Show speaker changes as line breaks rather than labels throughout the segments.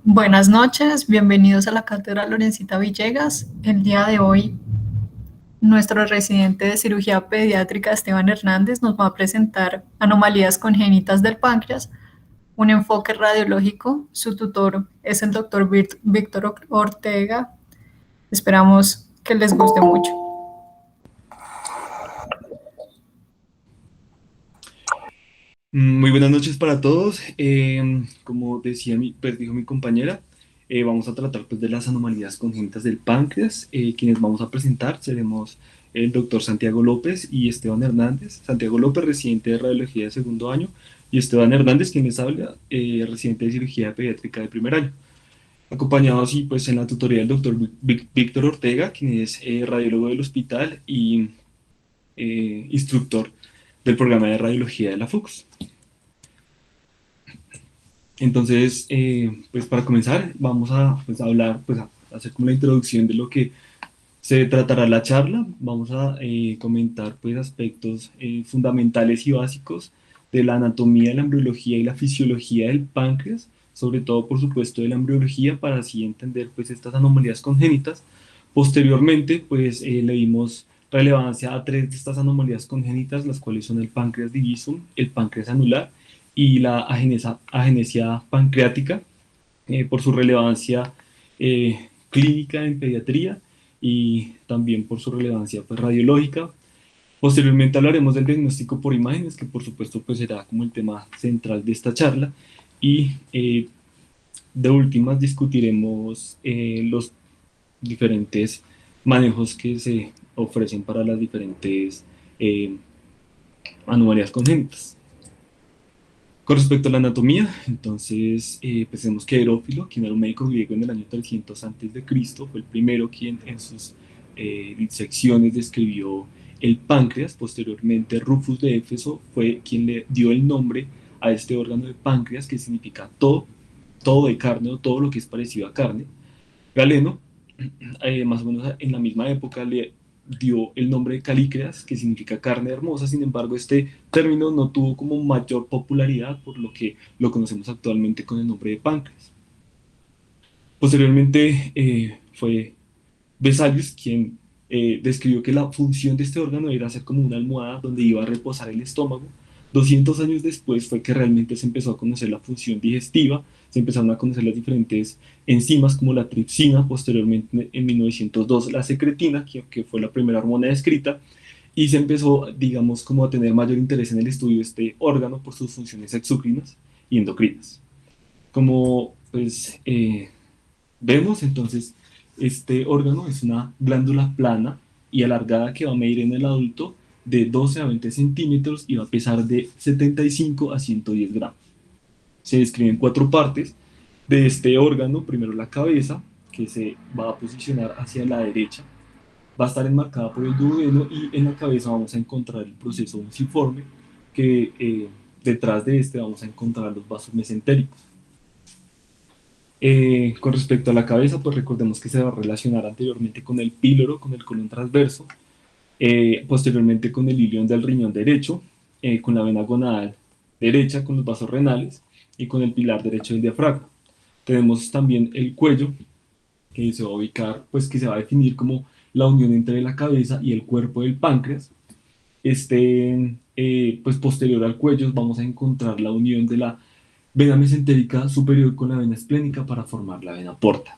Buenas noches, bienvenidos a la Cátedra Lorencita Villegas. El día de hoy, nuestro residente de cirugía pediátrica, Esteban Hernández, nos va a presentar anomalías congénitas del páncreas, un enfoque radiológico. Su tutor es el doctor Víctor Ortega. Esperamos que les guste mucho.
Muy buenas noches para todos. Como decía pues dijo mi compañera, vamos a tratar pues, de las anomalías congénitas del páncreas. Quienes vamos a presentar seremos el doctor Santiago López y Esteban Hernández. Santiago López, residente de radiología de segundo año, y Esteban Hernández, quien les habla, residente de cirugía pediátrica de primer año. Acompañados y pues en la tutoría del doctor Víctor Ortega, quien es radiólogo del hospital y instructor del programa de radiología de la FUCS. Entonces, pues para comenzar, vamos a, pues, a hablar, pues a hacer como la introducción de lo que se tratará la charla. Vamos a comentar pues aspectos fundamentales y básicos de la anatomía, la embriología y la fisiología del páncreas, sobre todo por supuesto de la embriología, para así entender pues estas anomalías congénitas. Posteriormente, pues le dimos relevancia a tres de estas anomalías congénitas, las cuales son el páncreas divisum, el páncreas anular y la agenesia pancreática, por su relevancia clínica en pediatría y también por su relevancia pues, radiológica. Posteriormente hablaremos del diagnóstico por imágenes, que por supuesto pues, será como el tema central de esta charla. Y de últimas discutiremos los diferentes manejos que se ofrecen para las diferentes eh, anomalías congénitas. Con respecto a la anatomía, entonces pensemos que Herófilo, quien era un médico griego en el año 300 a.C., fue el primero quien en sus disecciones describió el páncreas. Posteriormente, Rufus de Éfeso fue quien le dio el nombre a este órgano de páncreas, que significa todo, todo de carne o todo lo que es parecido a carne. Galeno, más o menos en la misma época, le dio el nombre de calícreas, que significa carne hermosa. Sin embargo, este término no tuvo como mayor popularidad, por lo que lo conocemos actualmente con el nombre de páncreas. Posteriormente fue Vesalius quien describió que la función de este órgano era ser como una almohada donde iba a reposar el estómago. 200 años después fue que realmente se empezó a conocer la función digestiva, se empezaron a conocer las diferentes enzimas como la tripsina, posteriormente en 1902 la secretina, que fue la primera hormona descrita, y se empezó, digamos, como a tener mayor interés en el estudio de este órgano por sus funciones exócrinas y endocrinas. Como pues vemos, entonces, este órgano es una glándula plana y alargada que va a medir en el adulto de 12 a 20 centímetros y va a pesar de 75 a 110 gramos. Se describen cuatro partes de este órgano. Primero la cabeza, que se va a posicionar hacia la derecha, va a estar enmarcada por el duodeno, y en la cabeza vamos a encontrar el proceso unciforme, que detrás de este vamos a encontrar los vasos mesentéricos. Con respecto a la cabeza, pues recordemos que se va a relacionar anteriormente con el píloro, con el colon transverso, posteriormente con el ilion del riñón derecho, con la vena gonadal derecha, con los vasos renales y con el pilar derecho del diafragma. Tenemos también el cuello, que se va a ubicar, pues que se va a definir como la unión entre la cabeza y el cuerpo del páncreas. Pues posterior al cuello vamos a encontrar la unión de la vena mesentérica superior con la vena esplénica para formar la vena porta.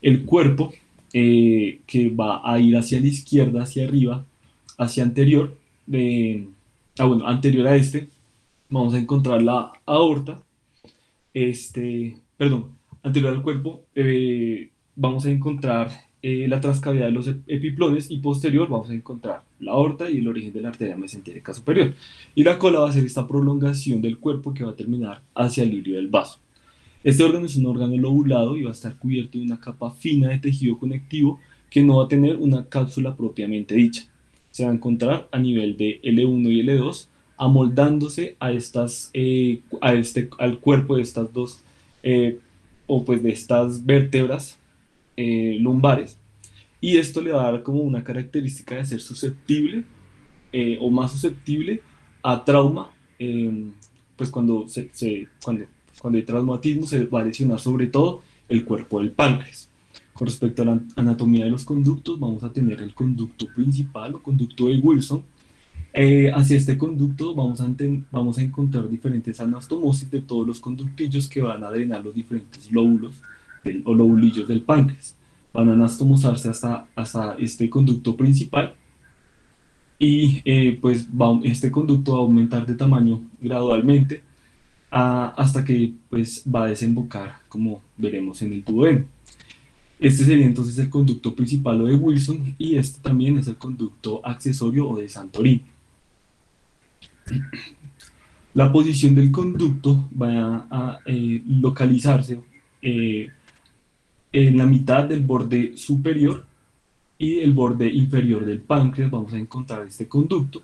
El cuerpo, que va a ir hacia la izquierda, hacia arriba, hacia anterior, anterior a este, vamos a encontrar la aorta. Perdón, anterior al cuerpo, vamos a encontrar la transcavidad de los epiplones, y posterior vamos a encontrar la aorta y el origen de la arteria mesentérica superior. Y la cola va a ser esta prolongación del cuerpo que va a terminar hacia el ilirio del vaso. Este órgano es un órgano lobulado y va a estar cubierto de una capa fina de tejido conectivo que no va a tener una cápsula propiamente dicha. Se va a encontrar a nivel de L1 y L2, amoldándose a al cuerpo de estas dos, eh, o pues de estas vértebras lumbares, y esto le va a dar como una característica de ser susceptible, o más susceptible a trauma, pues cuando Cuando hay traumatismo se va a lesionar sobre todo el cuerpo del páncreas. Con respecto a la anatomía de los conductos, vamos a tener el conducto principal o conducto de Wilson. Hacia este conducto vamos a encontrar diferentes anastomosis de todos los conductillos que van a drenar los diferentes lóbulos o lobulillos del páncreas. Van a anastomosarse hasta este conducto principal y pues este conducto va a aumentar de tamaño gradualmente hasta que pues va a desembocar, como veremos, en el duodeno. Este sería entonces el conducto principal o de Wilson, y este también es el conducto accesorio o de Santorini. La posición del conducto va a localizarse eh, en la mitad del borde superior y el borde inferior del páncreas. Vamos a encontrar este conducto,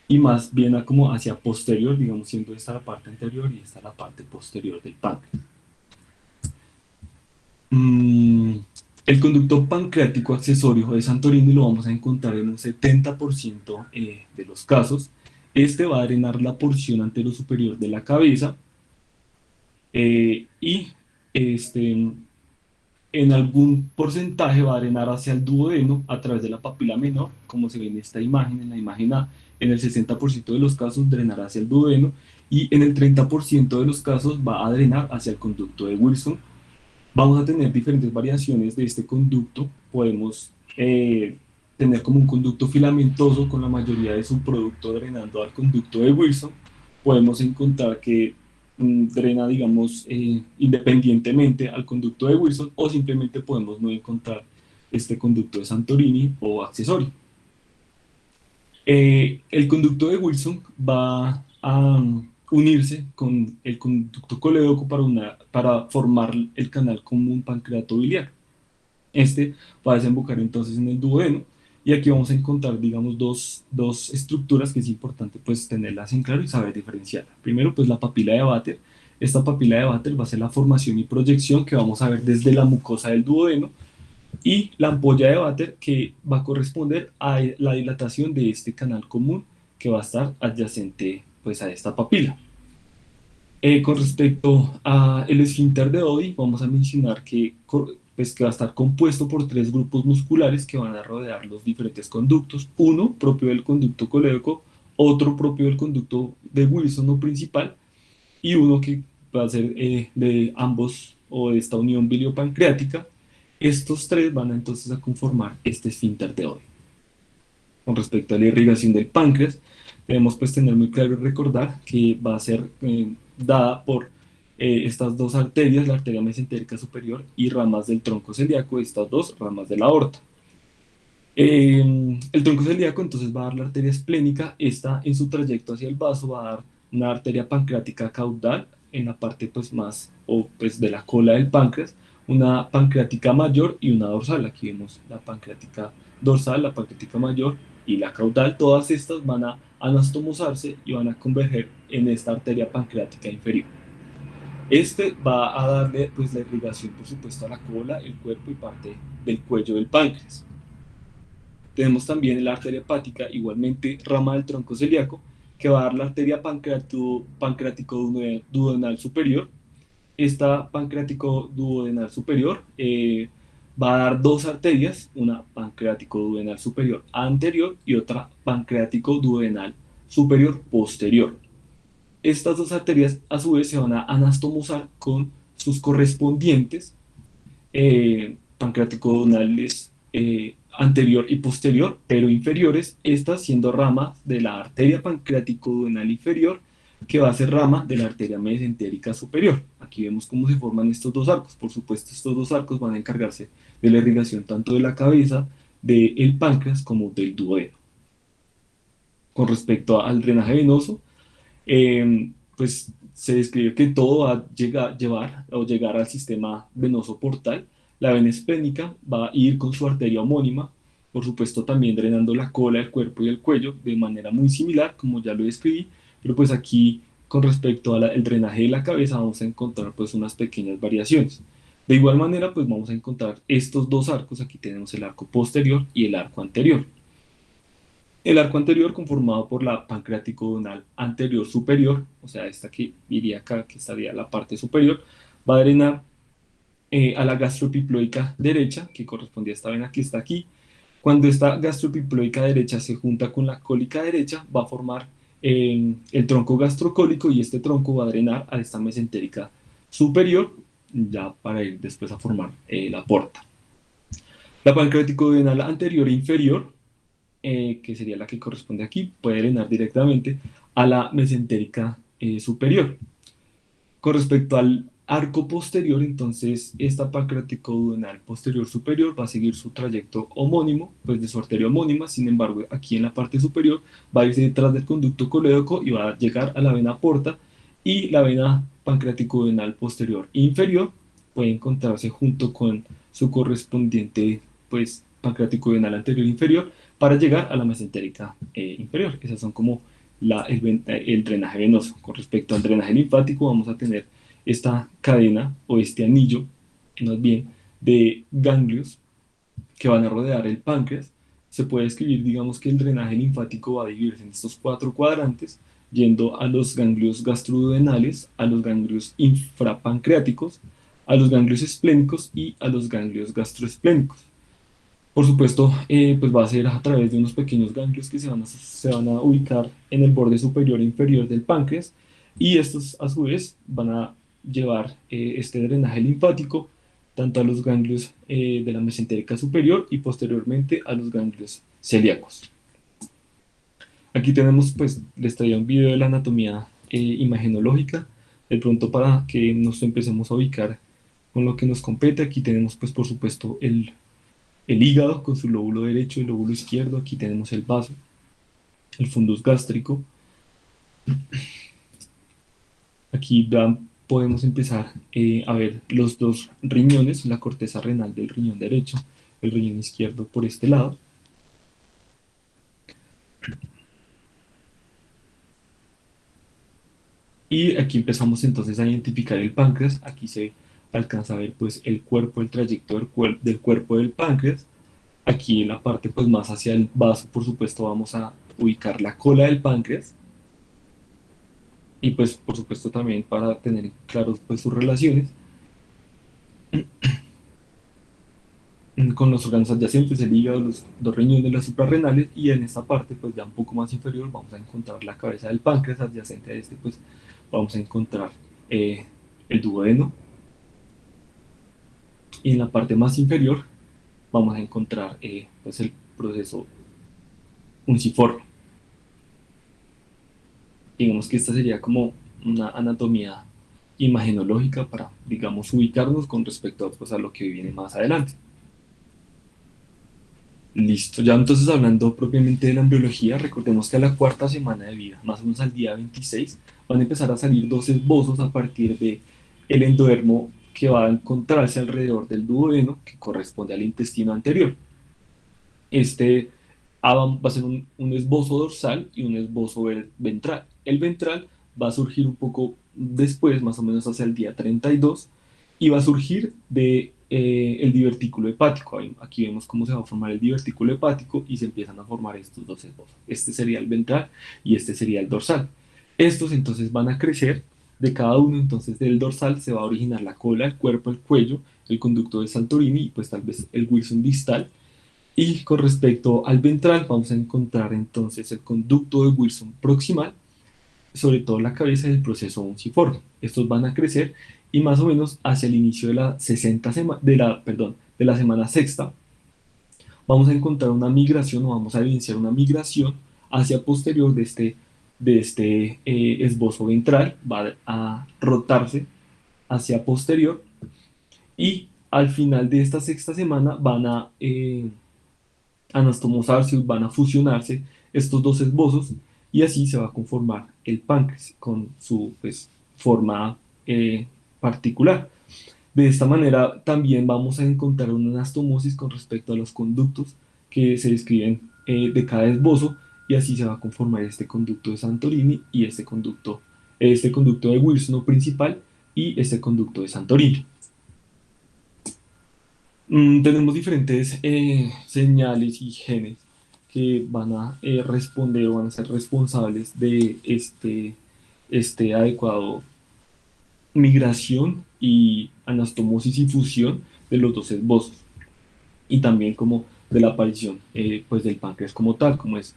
y más bien como hacia posterior, digamos, siendo esta la parte anterior y esta la parte posterior del páncreas. El conducto pancreático accesorio de Santorini lo vamos a encontrar en un 70% de los casos. Este va a drenar la porción anterior superior de la cabeza y en algún porcentaje va a drenar hacia el duodeno a través de la papila menor, como se ve en esta imagen, en la imagen A. En el 60% de los casos drenará hacia el duodeno, y en el 30% de los casos va a drenar hacia el conducto de Wilson. Vamos a tener diferentes variaciones de este conducto. Podemos tener como un conducto filamentoso con la mayoría de su producto drenando al conducto de Wilson. Podemos encontrar que drena, digamos, independientemente al conducto de Wilson, o simplemente podemos no encontrar este conducto de Santorini o accesorio. El conducto de Wilson va a unirse con el conducto colédoco para formar el canal común pancreatobiliar. Este va a desembocar entonces en el duodeno, y aquí vamos a encontrar, digamos, dos estructuras que es importante pues tenerlas en claro y saber diferenciarlas. Primero, pues la papila de Vater. Esta papila de Vater va a ser la formación y proyección que vamos a ver desde la mucosa del duodeno, y la ampolla de Vater, que va a corresponder a la dilatación de este canal común que va a estar adyacente pues a esta papila. Con respecto al esfínter de Oddi, vamos a mencionar pues, que va a estar compuesto por 3 grupos musculares que van a rodear los diferentes conductos: uno propio del conducto colédoco, otro propio del conducto de Wilson o principal, y uno que va a ser de ambos o de esta unión biliopancreática. Estos 3 van entonces a conformar este esfínter de Oddi. Con respecto a la irrigación del páncreas, debemos pues tener muy claro y recordar que va a ser dada por estas 2 arterias, la arteria mesentérica superior y ramas del tronco celíaco, estas 2 ramas de la aorta. El tronco celíaco entonces va a dar la arteria esplénica. Esta, en su trayecto hacia el vaso, va a dar una arteria pancreática caudal en la parte pues más pues de la cola del páncreas, una pancreática mayor y una dorsal. Aquí vemos la pancreática dorsal, la pancreática mayor y la caudal. Todas estas van a anastomosarse y van a converger en esta arteria pancreática inferior. Este va a darle pues la irrigación, por supuesto, a la cola, el cuerpo y parte del cuello del páncreas. Tenemos también la arteria hepática, igualmente rama del tronco celíaco, que va a dar la arteria pancreático-duodenal superior. Esta pancreático-duodenal superior va a dar 2 arterias, una pancreático-duodenal superior anterior y otra pancreático-duodenal superior posterior. Estas 2 arterias a su vez se van a anastomosar con sus correspondientes pancreático-duodenales anterior y posterior, pero inferiores, estas siendo ramas de la arteria pancreático-duodenal inferior, que va a ser rama de la arteria mesentérica superior. Aquí vemos cómo se forman estos 2 arcos. Por supuesto, estos 2 arcos van a encargarse de la irrigación tanto de la cabeza, del páncreas, como del duodeno. Con respecto al drenaje venoso, pues se describe que todo va a llegar al sistema venoso portal. La vena esplénica va a ir con su arteria homónima, por supuesto también drenando la cola, el cuerpo y el cuello de manera muy similar, como ya lo describí, pero pues aquí con respecto al drenaje de la cabeza vamos a encontrar pues unas pequeñas variaciones. De igual manera pues vamos a encontrar estos 2 arcos. Aquí tenemos el arco posterior y el arco anterior. El arco anterior conformado por la pancreatico-duodenal anterior superior, o sea, esta que iría acá, que estaría la parte superior, va a drenar a la gastropiploica derecha, que corresponde a esta vena que está aquí. Cuando esta gastropiploica derecha se junta con la cólica derecha, va a formar el tronco gastrocólico y este tronco va a drenar a esta mesentérica superior, ya para ir después a formar la porta. La pancreatico-duodenal anterior e inferior, que sería la que corresponde aquí, puede drenar directamente a la mesentérica superior. Con respecto al arco posterior, entonces esta pancreaticoduodenal posterior superior va a seguir su trayecto homónimo, pues de su arteria homónima. Sin embargo, aquí en la parte superior va a irse detrás del conducto colédoco y va a llegar a la vena porta, y la vena pancreaticoduodenal posterior inferior puede encontrarse junto con su correspondiente pues pancreaticoduodenal anterior inferior para llegar a la mesentérica inferior. Esas son como el drenaje venoso. Con respecto al drenaje linfático, vamos a tener esta cadena o este anillo, más bien, de ganglios que van a rodear el páncreas. Se puede escribir, digamos, que el drenaje linfático va a dividirse en estos cuatro cuadrantes, yendo a los ganglios gastroduodenales, a los ganglios infrapancreáticos, a los ganglios esplénicos y a los ganglios gastroesplénicos. Por supuesto, pues va a ser a través de unos pequeños ganglios que se van a ubicar en el borde superior e inferior del páncreas, y estos a su vez van a llevar este drenaje linfático tanto a los ganglios de la mesentérica superior y posteriormente a los ganglios celíacos. Aquí tenemos, pues, les traía un video de la anatomía imagenológica, de pronto para que nos empecemos a ubicar con lo que nos compete. Aquí tenemos, pues, por supuesto, el hígado con su lóbulo derecho y lóbulo izquierdo. Aquí tenemos el vaso, el fundus gástrico. Aquí podemos empezar a ver los dos riñones, la corteza renal del riñón derecho, el riñón izquierdo por este lado. Y aquí empezamos entonces a identificar el páncreas. Aquí se alcanza a ver pues el cuerpo, el trayecto del cuerpo del páncreas. Aquí en la parte pues más hacia el vaso, por supuesto, vamos a ubicar la cola del páncreas. Y pues por supuesto también para tener claros pues sus relaciones con los órganos adyacentes, el hígado, los dos riñones, las suprarrenales. Y en esta parte pues ya un poco más inferior vamos a encontrar la cabeza del páncreas. Adyacente a este pues vamos a encontrar el duodeno, y en la parte más inferior vamos a encontrar pues el proceso unciforme. Digamos que esta sería como una anatomía imagenológica para, digamos, ubicarnos con respecto pues, a lo que viene más adelante. Listo, ya entonces hablando propiamente de la embriología, recordemos que a la cuarta semana de vida, más o menos al día 26, van a empezar a salir dos esbozos a partir de el endodermo que va a encontrarse alrededor del duodeno, que corresponde al intestino anterior. Este va a ser un esbozo dorsal y un esbozo ventral. El ventral va a surgir un poco después, más o menos hacia el día 32, y va a surgir de el divertículo hepático. Aquí vemos cómo se va a formar el divertículo hepático y se empiezan a formar estos dos esbozos. Este sería el ventral y este sería el dorsal. Estos entonces van a crecer de cada uno. Entonces del dorsal se va a originar la cola, el cuerpo, el cuello, el conducto de Santorini y pues tal vez el Wilson distal. Y con respecto al ventral, vamos a encontrar entonces el conducto de Wilson proximal, sobre todo la cabeza del proceso unciforme. Estos van a crecer y más o menos hacia el inicio de la, 60 de la semana sexta, vamos a encontrar una migración o vamos a evidenciar una migración hacia posterior de este esbozo ventral. Va a rotarse hacia posterior y al final de esta sexta semana van a anastomosarse, van a fusionarse estos dos esbozos y así se va a conformar el páncreas con su pues, forma particular. De esta manera también vamos a encontrar una anastomosis con respecto a los conductos que se describen de cada esbozo, y así se va a conformar este conducto de Santorini y este conducto de Wilson principal y este conducto de Santorini. Tenemos diferentes señales y genes que van a responder o van a ser responsables de este adecuado migración y anastomosis y fusión de los dos esbozos, y también como de la aparición pues del páncreas como tal, como es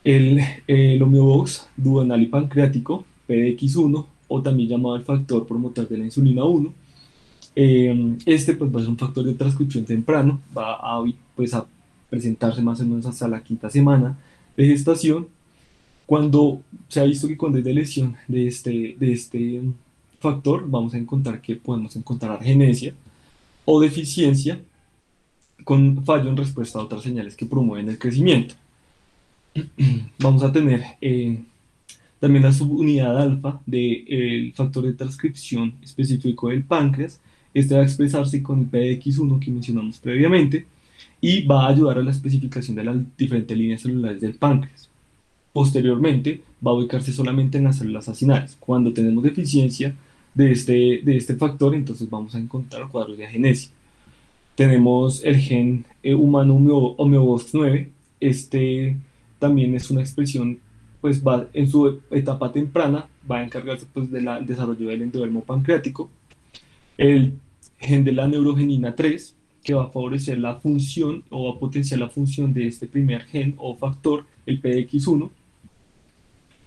el homeobox duodenal y pancreático, PDX1, o también llamado el factor promotor de la insulina 1. Este pues va a ser un factor de transcripción temprano, va a, pues, a presentarse más o menos hasta la quinta semana de gestación, cuando se ha visto que cuando hay de lesión de este factor, vamos a encontrar que podemos encontrar agenesia o deficiencia con fallo en respuesta a otras señales que promueven el crecimiento. Vamos a tener también la subunidad alfa del factor de transcripción específico del páncreas. Este va a expresarse con el PDX1 que mencionamos previamente y va a ayudar a la especificación de las diferentes líneas celulares del páncreas. Posteriormente, va a ubicarse solamente en las células acinales. Cuando tenemos deficiencia de este factor, entonces vamos a encontrar cuadros de agenesia. Tenemos el gen humano homeobox 9. Este también es una expresión, pues va en su etapa temprana, va a encargarse pues del desarrollo del endodermo pancreático. El gen de la neurogenina 3, que va a favorecer la función o va a potenciar la función de este primer gen o factor, el PDX1.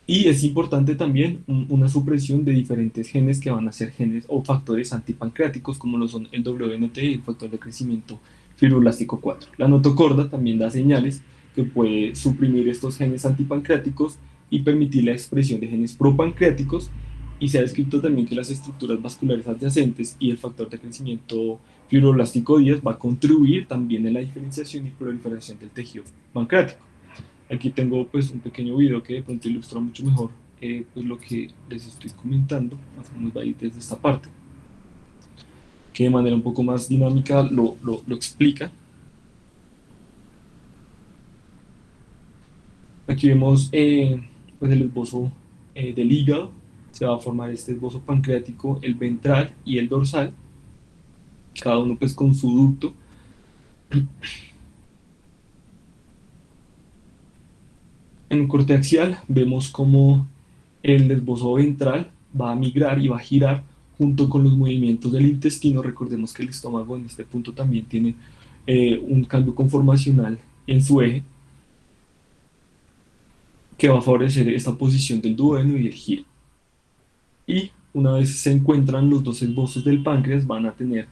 Y es importante también una supresión de diferentes genes que van a ser genes o factores antipancreáticos, como lo son el WNT y el factor de crecimiento fibroblástico 4. La notocorda también da señales que puede suprimir estos genes antipancreáticos y permitir la expresión de genes propancreáticos, y se ha descrito también que las estructuras vasculares adyacentes y el factor de crecimiento fibroblástico 10 va a contribuir también en la diferenciación y proliferación del tejido pancreático. Aquí tengo pues un pequeño video que de pronto ilustra mucho mejor pues lo que les estoy comentando, más o menos va a ir desde esta parte, que de manera un poco más dinámica lo explica. Aquí vemos pues el esbozo del hígado. Se va a formar este esbozo pancreático, el ventral y el dorsal, cada uno pues con su ducto. En el corte axial vemos como el esbozo ventral va a migrar y va a girar junto con los movimientos del intestino. Recordemos que el estómago en este punto también tiene un cambio conformacional en su eje, que va a favorecer esta posición del duodeno y el giro. Y una vez se encuentran los dos esbozos del páncreas, van a tener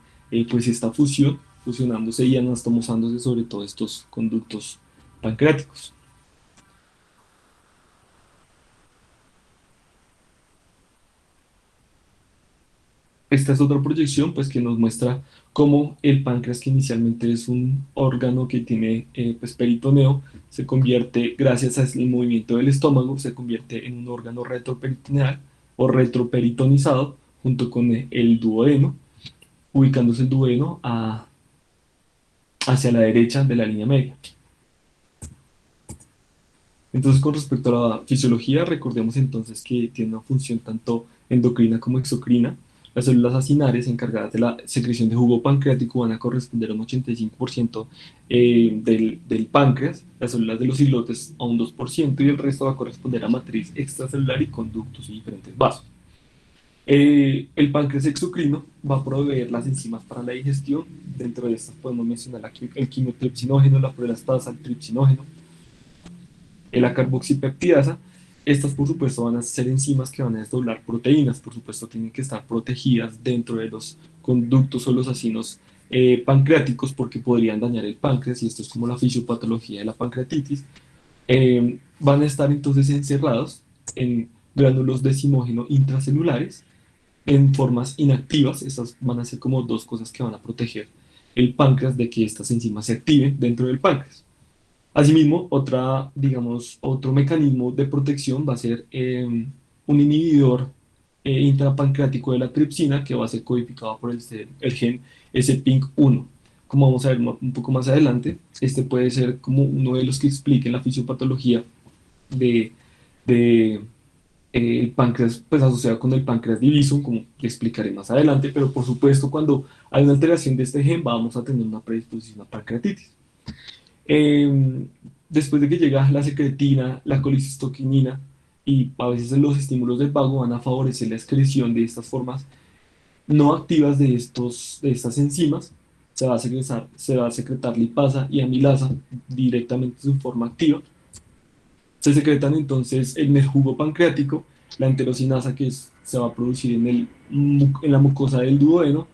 pues esta fusión, fusionándose y anastomosándose sobre todo estos conductos pancreáticos. Esta es otra proyección pues, que nos muestra cómo el páncreas, que inicialmente es un órgano que tiene pues, peritoneo, se convierte, gracias al movimiento del estómago, se convierte en un órgano retroperitoneal o retroperitonizado junto con el duodeno, ubicándose el duodeno hacia la derecha de la línea media. Entonces, con respecto a la fisiología, recordemos entonces que tiene una función tanto endocrina como exocrina. Las células acinares encargadas de la secreción de jugo pancreático van a corresponder a un 85% del páncreas, las células de los islotes a un 2%, y el resto va a corresponder a matriz extracelular y conductos y diferentes vasos. El páncreas exocrino va a proveer las enzimas para la digestión. Dentro de estas podemos mencionar aquí el quimiotripsinógeno, la proelastasa, el tripsinógeno, la carboxipeptidasa. Estas, por supuesto, van a ser enzimas que van a desdoblar proteínas. Por supuesto, tienen que estar protegidas dentro de los conductos o los acinos pancreáticos, porque podrían dañar el páncreas, y esto es como la fisiopatología de la pancreatitis. Van a estar entonces encerrados en gránulos decimógeno intracelulares en formas inactivas. Estas van a ser como dos cosas que van a proteger el páncreas de que estas enzimas se activen dentro del páncreas. Asimismo, otro mecanismo de protección va a ser un inhibidor intrapancreático de la tripsina, que va a ser codificado por el gen SPINK1. Como vamos a ver un poco más adelante, este puede ser como uno de los que expliquen la fisiopatología de el páncreas, pues asociado con el páncreas diviso, como le explicaré más adelante. Pero por supuesto, cuando hay una alteración de este gen, vamos a tener una predisposición a pancreatitis. Eh, Después de que llega la secretina, la colicistoquinina, y a veces los estímulos del vago van a favorecer la excreción de estas formas no activas de estas enzimas, se va a secretar lipasa y amilasa directamente en su forma activa. Se secretan entonces en el jugo pancreático, la enterocinasa se va a producir en la mucosa del duodeno,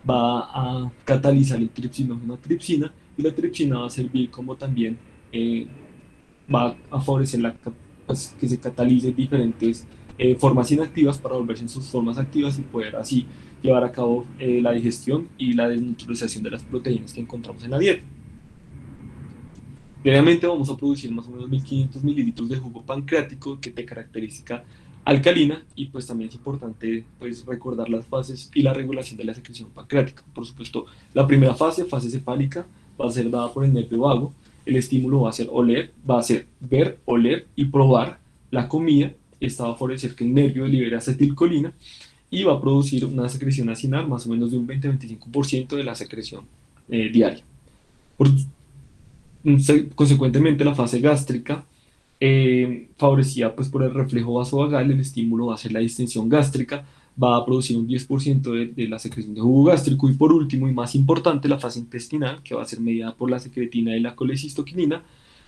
va a catalizar el tripsinógeno a tripsina, y la tripsina va a servir como también eh, va a favorecer pues, que se catalicen diferentes formas inactivas para volverse en sus formas activas y poder así llevar a cabo la digestión y la desnaturalización de las proteínas que encontramos en la dieta. Diariamente vamos a producir más o menos 1500 mililitros de jugo pancreático que te caracteriza alcalina, y pues también es importante pues recordar las fases y la regulación de la secreción pancreática. Por supuesto, la primera fase, fase cefálica, va a ser dada por el nervio vago. El estímulo va a ser oler, va a ser ver, oler y probar la comida. Esta va a favorecer que el nervio libere acetilcolina y va a producir una secreción acinar más o menos de un 20-25% de la secreción diaria. Por Consecuentemente, la fase gástrica, favorecida pues, por el reflejo vasovagal, el estímulo va a ser la distensión gástrica, va a producir un 10% de la secreción de jugo gástrico. Y por último, y más importante, la fase intestinal, que va a ser mediada por la secretina y la colecistoquinina,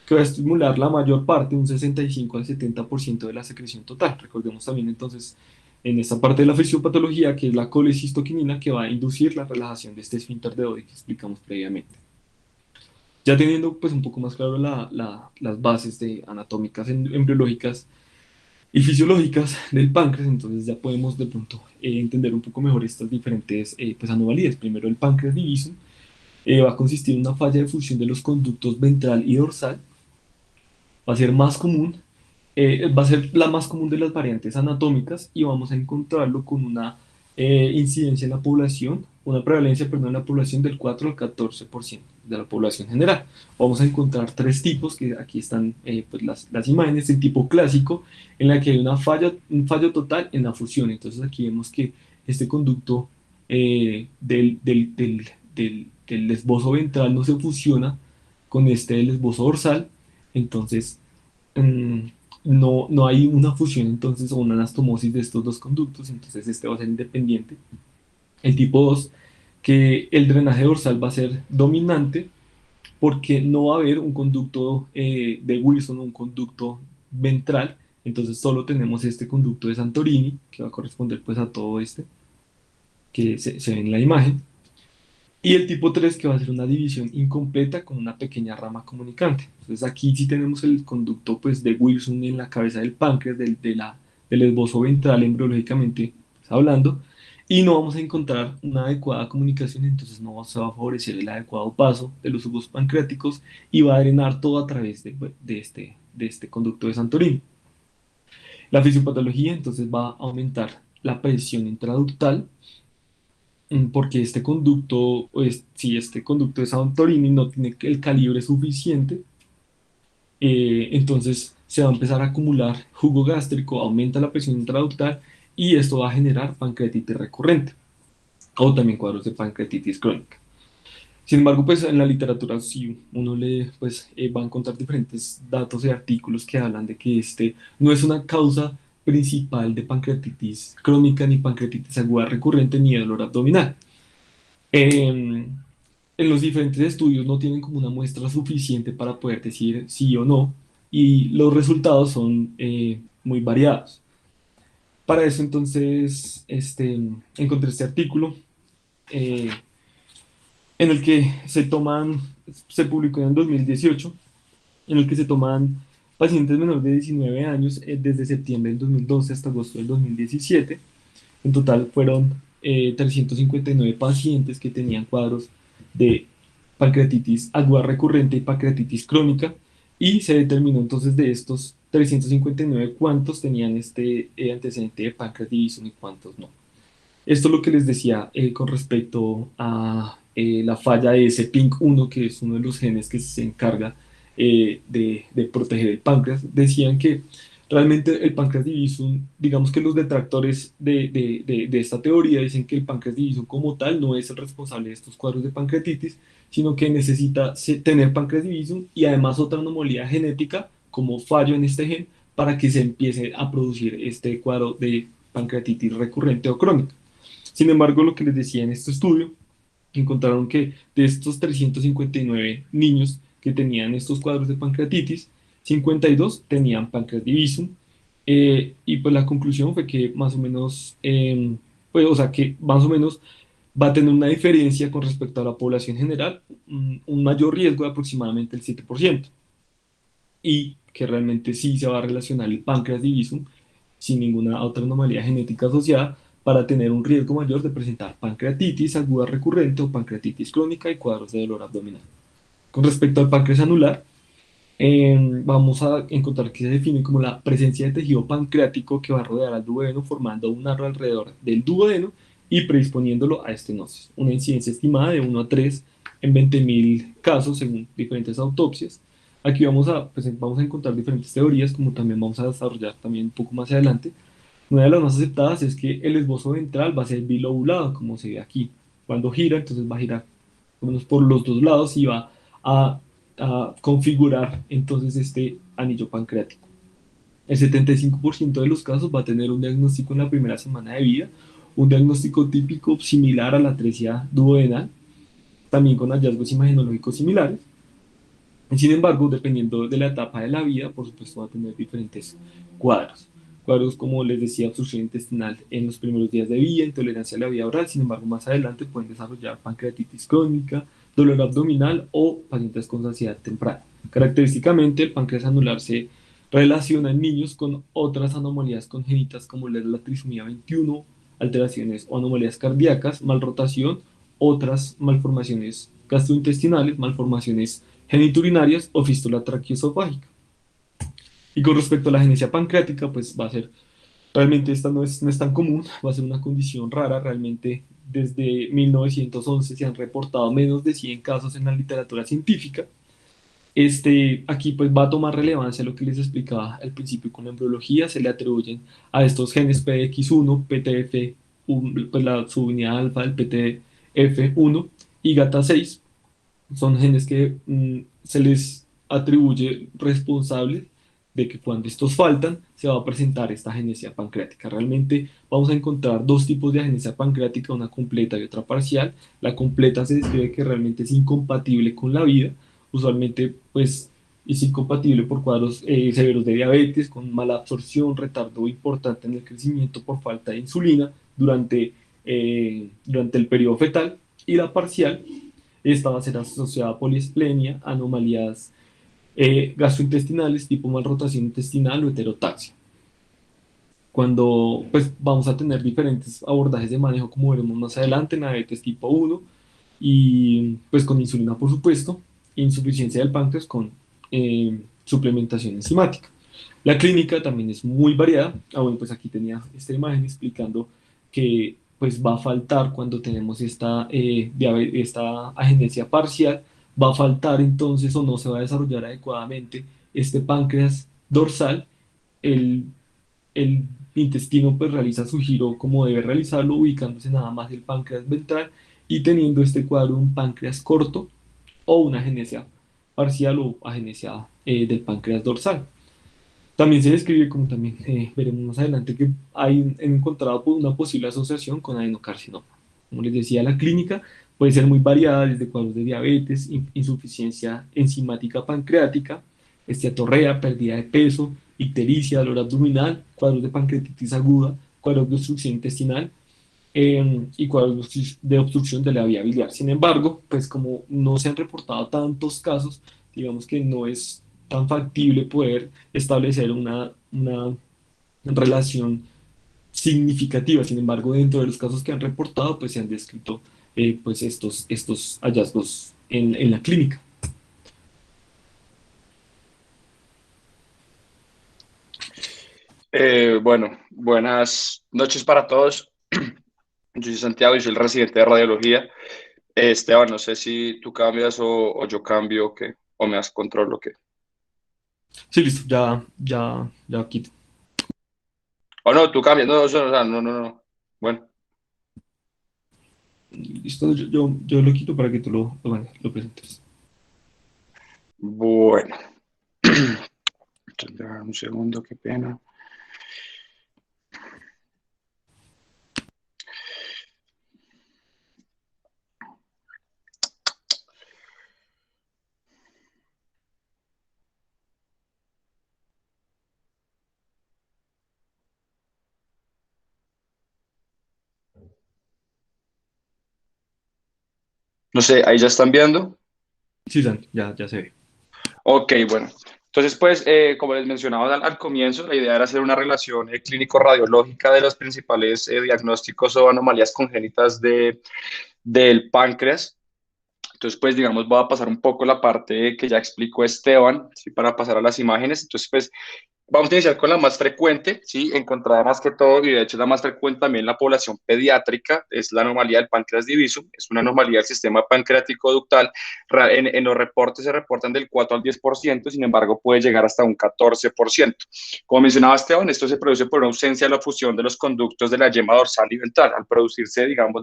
que va a estimular la mayor parte, un 65 al 70% de la secreción total. Recordemos también entonces en esta parte de la fisiopatología que es la colecistoquinina, que va a inducir la relajación de este esfínter de Oddi que explicamos previamente. Ya teniendo pues un poco más claro las bases anatómicas, embriológicas y fisiológicas del páncreas, entonces ya podemos de pronto entender un poco mejor estas diferentes pues, anomalías. Primero, el páncreas diviso va a consistir en una falla de fusión de los conductos ventral y dorsal. Va a ser más común, va a ser la más común de las variantes anatómicas, y vamos a encontrarlo con una incidencia en la población, una prevalencia, perdón, en la población del 4 al 14% de la población general. Vamos a encontrar tres tipos, que aquí están pues las imágenes. El tipo clásico, en la que hay un fallo total en la fusión. Entonces aquí vemos que este conducto del esbozo ventral no se fusiona con este del esbozo dorsal. Entonces, mm, no hay una fusión entonces o una anastomosis de estos dos conductos, entonces este va a ser independiente. El tipo 2, que el drenaje dorsal va a ser dominante porque no va a haber un conducto de Wilson o un conducto ventral, entonces solo tenemos este conducto de Santorini que va a corresponder pues a todo este que se ve en la imagen. Y el tipo 3, que va a ser una división incompleta con una pequeña rama comunicante. Entonces aquí sí tenemos el conducto pues, de Wilson en la cabeza del páncreas, del esbozo ventral embriológicamente pues, hablando, y no vamos a encontrar una adecuada comunicación, entonces no se va a favorecer el adecuado paso de los jugos pancreáticos y va a drenar todo a través de este conducto de Santorini. La fisiopatología entonces va a aumentar la presión intraductal, porque este conducto, pues, si este conducto de Santorini no tiene el calibre suficiente, entonces se va a empezar a acumular jugo gástrico, aumenta la presión intraductal, y esto va a generar pancreatitis recurrente o también cuadros de pancreatitis crónica. Sin embargo, pues en la literatura, si uno lee, pues va a encontrar diferentes datos y artículos que hablan de que este no es una causa principal de pancreatitis crónica, ni pancreatitis aguda recurrente, ni dolor abdominal. Eh, en los diferentes estudios no tienen como una muestra suficiente para poder decir sí o no, y los resultados son muy variados. Para eso entonces encontré este artículo eh, en el que se publicó en el 2018, en el que se toman pacientes menores de 19 años desde septiembre del 2012 hasta agosto del 2017. En total fueron 359 pacientes que tenían cuadros de pancreatitis aguda recurrente y pancreatitis crónica, y se determinó entonces de estos 359 cuántos tenían este antecedente de pancreatitis y cuántos no. Esto es lo que les decía con respecto a la falla de ese PINK1, que es uno de los genes que se encarga de proteger el páncreas. Decían que Realmente el páncreas divisum, digamos que los detractores de esta teoría dicen que el páncreas divisum como tal no es el responsable de estos cuadros de pancreatitis, sino que necesita tener páncreas divisum y además otra anomalía genética como fallo en este gen para que se empiece a producir este cuadro de pancreatitis recurrente o crónica. Sin embargo, lo que les decía en este estudio, encontraron que de estos 359 niños que tenían estos cuadros de pancreatitis, 52 tenían páncreas divisum, y pues la conclusión fue que más o menos, pues, o sea, que más o menos va a tener una diferencia con respecto a la población general, un mayor riesgo de aproximadamente el 7%, y que realmente sí se va a relacionar el páncreas divisum sin ninguna otra anomalía genética asociada para tener un riesgo mayor de presentar pancreatitis aguda recurrente o pancreatitis crónica y cuadros de dolor abdominal. Con respecto al páncreas anular, vamos a encontrar que se define como la presencia de tejido pancreático que va a rodear al duodeno formando un aro alrededor del duodeno y predisponiéndolo a estenosis. Una incidencia estimada de 1 a 3 en 20.000 casos según diferentes autopsias. Aquí vamos a encontrar diferentes teorías, como también vamos a desarrollar también un poco más adelante. Una de las más aceptadas es que el esbozo ventral va a ser bilobulado, como se ve aquí. Cuando gira, entonces va a girar por los dos lados y va a, a configurar entonces este anillo pancreático. El 75% de los casos va a tener un diagnóstico en la primera semana de vida, un diagnóstico típico similar a la atresia duodenal, también con hallazgos imagenológicos similares. Sin embargo, dependiendo de la etapa de la vida, por supuesto va a tener diferentes cuadros. Cuadros, como les decía, obstrucción intestinal en los primeros días de vida, intolerancia a la vía oral, sin embargo, más adelante pueden desarrollar pancreatitis crónica, dolor abdominal o pacientes con saciedad temprana. Característicamente, el páncreas anular se relaciona en niños con otras anomalías congénitas como la trisomía 21, alteraciones o anomalías cardíacas, malrotación, otras malformaciones gastrointestinales, malformaciones geniturinarias o fístula traqueoesofágica. Y con respecto a la agenesia pancreática, pues va a ser, realmente esta no es tan común, va a ser una condición rara, realmente desde 1911 se han reportado menos de 100 casos en la literatura científica. Aquí pues va a tomar relevancia lo que les explicaba al principio con la embriología, se le atribuyen a estos genes PDX1, PTF, pues la subunidad alfa del PTF1 y GATA6, son genes que se les atribuye responsables de que cuando estos faltan se va a presentar esta agenesia pancreática. Realmente vamos a encontrar dos tipos de agenesia pancreática, una completa y otra parcial. La completa se describe que realmente es incompatible con la vida, usualmente pues es incompatible por cuadros severos de diabetes, con mala absorción, retardo importante en el crecimiento por falta de insulina durante el periodo fetal, y la parcial, esta va a ser asociada a poliesplenia, anomalías gastrointestinales tipo malrotación intestinal o heterotaxia. Cuando pues vamos a tener diferentes abordajes de manejo, como veremos más adelante, en diabetes tipo 1 y pues con insulina por supuesto, insuficiencia del páncreas con suplementación enzimática. La clínica también es muy variada. Bueno, pues aquí tenía esta imagen explicando que pues va a faltar cuando tenemos esta agenesia parcial, va a faltar entonces o no se va a desarrollar adecuadamente este páncreas dorsal, el, el intestino pues realiza su giro como debe realizarlo, ubicándose nada más el páncreas ventral y teniendo este cuadro un páncreas corto o una agenesia parcial o agenesia del páncreas dorsal. También se describe, como también veremos más adelante, que hay encontrado una posible asociación con adenocarcinoma. Como les decía, la clínica puede ser muy variada, desde cuadros de diabetes, insuficiencia enzimática pancreática, esteatorrea, pérdida de peso, ictericia, dolor abdominal, cuadros de pancreatitis aguda, cuadros de obstrucción intestinal y cuadros de obstrucción de la vía biliar. Sin embargo, pues como no se han reportado tantos casos, digamos que no es tan factible poder establecer una relación significativa. Sin embargo, dentro de los casos que han reportado, pues se han descrito pues estos hallazgos en la clínica.
Bueno, buenas noches para todos. Yo soy Santiago y soy el residente de radiología. Esteban, no sé si tú cambias o yo cambio o qué, o me das control o qué.
Sí, listo, ya quito.
O no, tú cambias, no, o sea, no, no, no. Bueno,
Listo, yo lo quito para que tú bueno, lo presentes.
bueno. Un segundo, qué pena. No sé, ahí ya están viendo.
Sí, Santi, ya se ve.
Ok, bueno. Entonces, pues, como les mencionaba al comienzo, la idea era hacer una relación clínico-radiológica de los principales diagnósticos o anomalías congénitas del páncreas. Entonces, pues, digamos, voy a pasar un poco la parte que ya explicó Esteban, ¿sí? Para pasar a las imágenes. Entonces, pues, vamos a iniciar con la más frecuente, ¿sí? Encontrada más que todo, y de hecho es la más frecuente también en la población pediátrica, es la anomalía del páncreas diviso, es una anomalía del sistema pancreático ductal. En los reportes se reportan del 4 al 10%, sin embargo puede llegar hasta un 14%. Como mencionaba Esteban, esto se produce por una ausencia de la fusión de los conductos de la yema dorsal y ventral. Al producirse, digamos,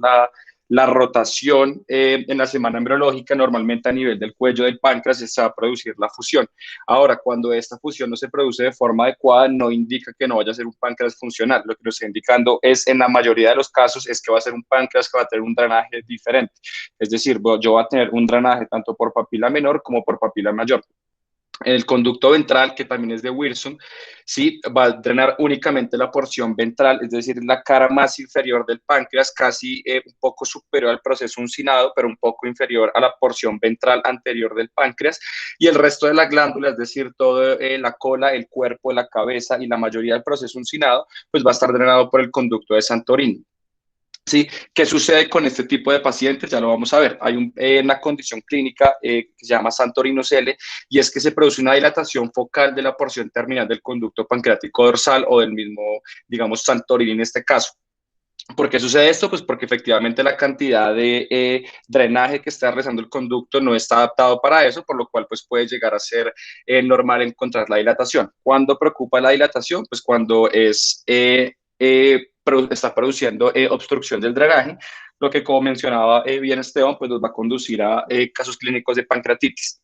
la rotación en la semana embriológica, normalmente a nivel del cuello del páncreas se va a producir la fusión. Ahora, cuando esta fusión no se produce de forma adecuada, no indica que no vaya a ser un páncreas funcional. Lo que nos está indicando es, en la mayoría de los casos, es que va a ser un páncreas que va a tener un drenaje diferente. Es decir, yo voy a tener un drenaje tanto por papila menor como por papila mayor. El conducto ventral, que también es de Wilson, sí, va a drenar únicamente la porción ventral, es decir, la cara más inferior del páncreas, casi un poco superior al proceso uncinado, pero un poco inferior a la porción ventral anterior del páncreas. Y el resto de la glándula, es decir, toda la cola, el cuerpo, la cabeza y la mayoría del proceso uncinado, pues va a estar drenado por el conducto de Santorini. ¿Sí? ¿Qué sucede con este tipo de pacientes? Ya lo vamos a ver. Hay una condición clínica que se llama Santorino-Cele y es que se produce una dilatación focal de la porción terminal del conducto pancreático dorsal o del mismo, digamos, Santorini en este caso. ¿Por qué sucede esto? Pues porque efectivamente la cantidad de drenaje que está realizando el conducto no está adaptado para eso, por lo cual pues puede llegar a ser normal encontrar la dilatación. ¿Cuándo preocupa la dilatación? Pues cuando está produciendo obstrucción del drenaje, lo que como mencionaba bien Esteban, pues nos va a conducir a casos clínicos de pancreatitis.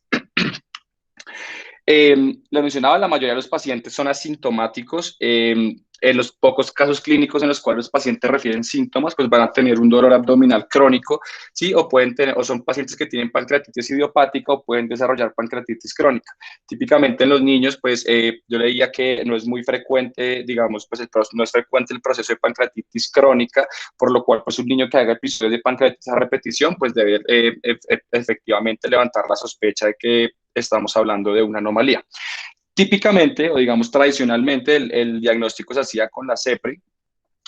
Lo mencionaba, la mayoría de los pacientes son asintomáticos. En los pocos casos clínicos en los cuales los pacientes refieren síntomas, pues van a tener un dolor abdominal crónico, ¿sí? O pueden tener, o son pacientes que tienen pancreatitis idiopática o pueden desarrollar pancreatitis crónica. Típicamente en los niños, pues yo leía que no es muy frecuente, digamos, pues no es frecuente el proceso de pancreatitis crónica, por lo cual, pues un niño que haga episodios de pancreatitis a repetición, pues debe efectivamente levantar la sospecha de que estamos hablando de una anomalía. Típicamente, o digamos tradicionalmente, el diagnóstico se hacía con la CEPRI.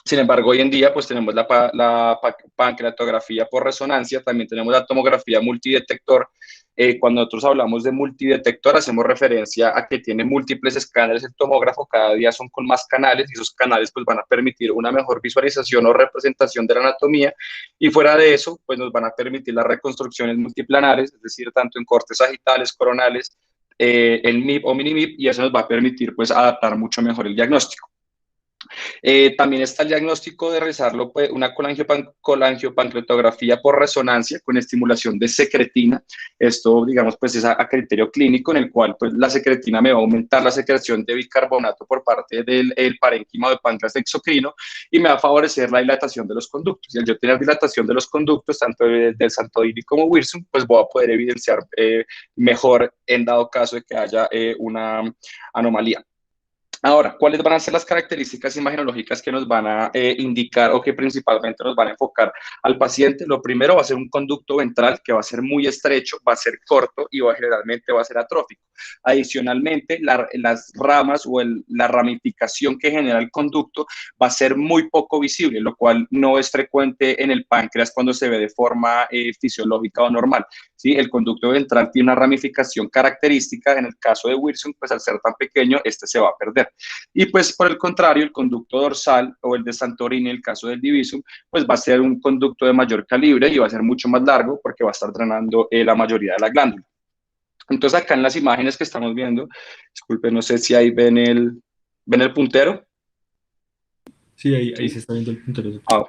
Sin embargo, hoy en día pues tenemos la pancreatografía por resonancia, también tenemos la tomografía multidetector. Cuando nosotros hablamos de multidetector, hacemos referencia a que tiene múltiples escáneres el tomógrafo, cada día son con más canales y esos canales pues van a permitir una mejor visualización o representación de la anatomía y fuera de eso pues nos van a permitir las reconstrucciones multiplanares, es decir, tanto en cortes sagitales, coronales, en MIP o mini-MIP y eso nos va a permitir pues adaptar mucho mejor el diagnóstico. También está el diagnóstico de realizarlo, pues, una colangiopancreatografía por resonancia con estimulación de secretina. Esto, digamos, pues es a criterio clínico en el cual pues, la secretina me va a aumentar la secreción de bicarbonato por parte del parénquima de páncreas exocrino y me va a favorecer la dilatación de los conductos. Y al yo tener dilatación de los conductos, tanto del Santorini como Wilson, pues voy a poder evidenciar mejor en dado caso de que haya una anomalía. Ahora, ¿cuáles van a ser las características imagenológicas que nos van a indicar o que principalmente nos van a enfocar al paciente? Lo primero va a ser un conducto ventral que va a ser muy estrecho, va a ser corto y generalmente va a ser atrófico. Adicionalmente, las ramas o la ramificación que genera el conducto va a ser muy poco visible, lo cual no es frecuente en el páncreas cuando se ve de forma fisiológica o normal. ¿Sí? El conducto ventral tiene una ramificación característica. En el caso de Wilson, pues al ser tan pequeño, este se va a perder. Y pues por el contrario, el conducto dorsal o el de Santorini, en el caso del divisum, pues va a ser un conducto de mayor calibre y va a ser mucho más largo porque va a estar drenando la mayoría de la glándula. Entonces acá en las imágenes que estamos viendo, disculpen, no sé si ahí ven el puntero.
Sí, ahí se
¿sí?
está viendo el puntero.
Ah,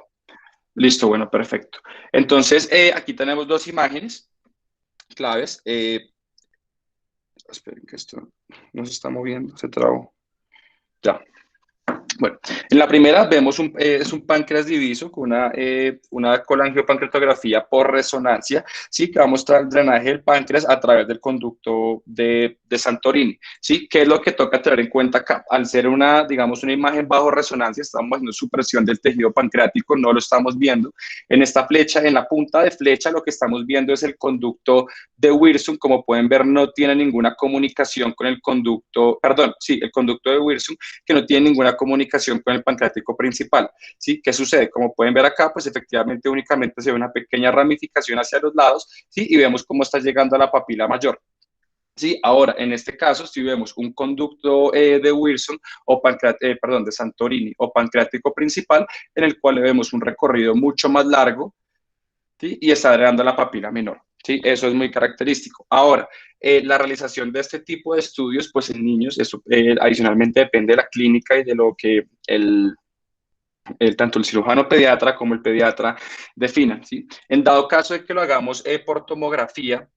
listo, bueno, perfecto. Entonces, aquí tenemos dos imágenes claves. Esperen que esto no se está moviendo, se trabó. Ya. Bueno, en la primera vemos es un páncreas diviso con una colangiopancreatografía por resonancia, ¿sí? Que va a mostrar el drenaje del páncreas a través del conducto de Santorini, ¿sí? ¿Qué es lo que toca tener en cuenta acá? Al ser digamos, una imagen bajo resonancia, estamos haciendo supresión del tejido pancreático, no lo estamos viendo. En esta flecha, en la punta de flecha, lo que estamos viendo es el conducto de Wirsum. Como pueden ver, no tiene ninguna comunicación con el conducto, perdón, sí, el conducto de Wirsum, que no tiene ninguna comunicación con el pancreático principal, ¿sí? ¿Qué sucede? Como pueden ver acá, pues efectivamente únicamente se ve una pequeña ramificación hacia los lados, ¿sí? Y vemos cómo está llegando a la papila mayor. Sí, ahora, en este caso, si vemos un conducto de Wilson perdón, de Santorini o pancreático principal, en el cual vemos un recorrido mucho más largo, ¿sí? Y está agregando la papila menor. ¿Sí? Eso es muy característico. Ahora, la realización de este tipo de estudios, pues en niños, eso adicionalmente depende de la clínica y de lo que tanto el cirujano pediatra como el pediatra definan. ¿Sí? En dado caso de que lo hagamos por tomografía,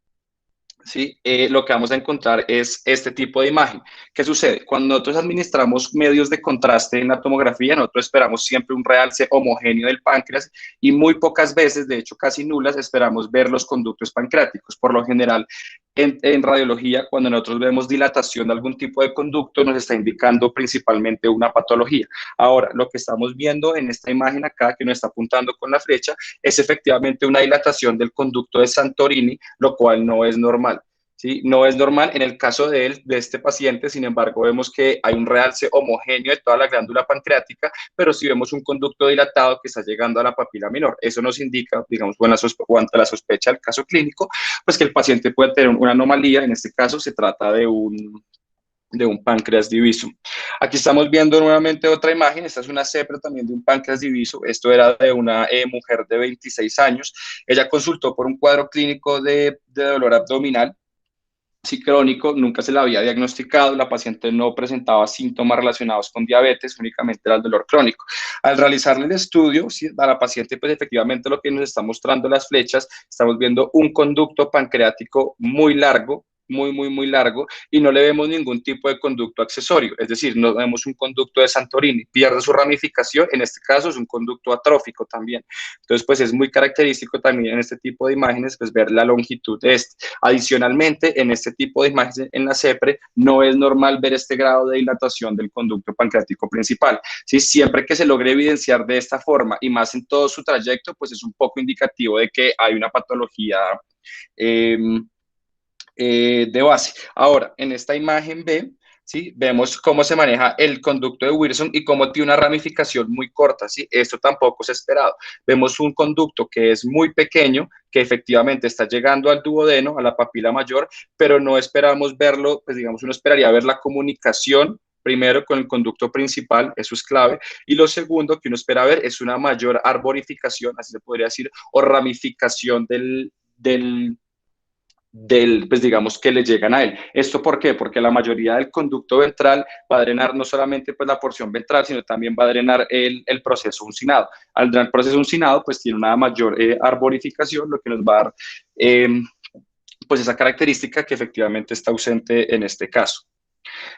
¿sí? Lo que vamos a encontrar es este tipo de imagen. ¿Qué sucede? Cuando nosotros administramos medios de contraste en la tomografía, nosotros esperamos siempre un realce homogéneo del páncreas y muy pocas veces, de hecho casi nulas, esperamos ver los conductos pancreáticos. Por lo general, en radiología, cuando nosotros vemos dilatación de algún tipo de conducto, nos está indicando principalmente una patología. Ahora, lo que estamos viendo en esta imagen acá, que nos está apuntando con la flecha, es efectivamente una dilatación del conducto de Santorini, lo cual no es normal. ¿Sí? No es normal en el caso de este paciente. Sin embargo, vemos que hay un realce homogéneo de toda la glándula pancreática, pero sí vemos un conducto dilatado que está llegando a la papila menor. Eso nos indica, digamos, o ante la sospecha del caso clínico, pues que el paciente puede tener una anomalía. En este caso se trata de un páncreas diviso. Aquí estamos viendo nuevamente otra imagen. Esta es una cepra también de un páncreas diviso. Esto era de una mujer de 26 años. Ella consultó por un cuadro clínico de dolor abdominal, sí, crónico, nunca se la había diagnosticado, la paciente no presentaba síntomas relacionados con diabetes, únicamente era el dolor crónico. Al realizarle el estudio, sí, a la paciente, pues efectivamente lo que nos está mostrando las flechas, estamos viendo un conducto pancreático muy largo, muy largo, y no le vemos ningún tipo de conducto accesorio, es decir, no vemos un conducto de Santorini, pierde su ramificación, en este caso es un conducto atrófico también. Entonces, pues es muy característico también en este tipo de imágenes, pues ver la longitud de este. Adicionalmente, en este tipo de imágenes en la CEPRE, no es normal ver este grado de dilatación del conducto pancreático principal. ¿Sí? Siempre que se logre evidenciar de esta forma y más en todo su trayecto, pues es un poco indicativo de que hay una patología eh, de base. Ahora, en esta imagen B, ¿sí? Vemos cómo se maneja el conducto de Wilson y cómo tiene una ramificación muy corta, ¿sí? Esto tampoco es esperado. Vemos un conducto que es muy pequeño, que efectivamente está llegando al duodeno, a la papila mayor, pero no esperamos verlo, pues digamos, uno esperaría ver la comunicación primero con el conducto principal, eso es clave, y lo segundo que uno espera ver es una mayor arborificación, así se podría decir, o ramificación pues digamos que le llegan a él. ¿Esto por qué? Porque la mayoría del conducto ventral va a drenar no solamente pues la porción ventral, sino también va a drenar el proceso uncinado. Al drenar el proceso uncinado, pues tiene una mayor arborificación, lo que nos va a dar pues esa característica que efectivamente está ausente en este caso.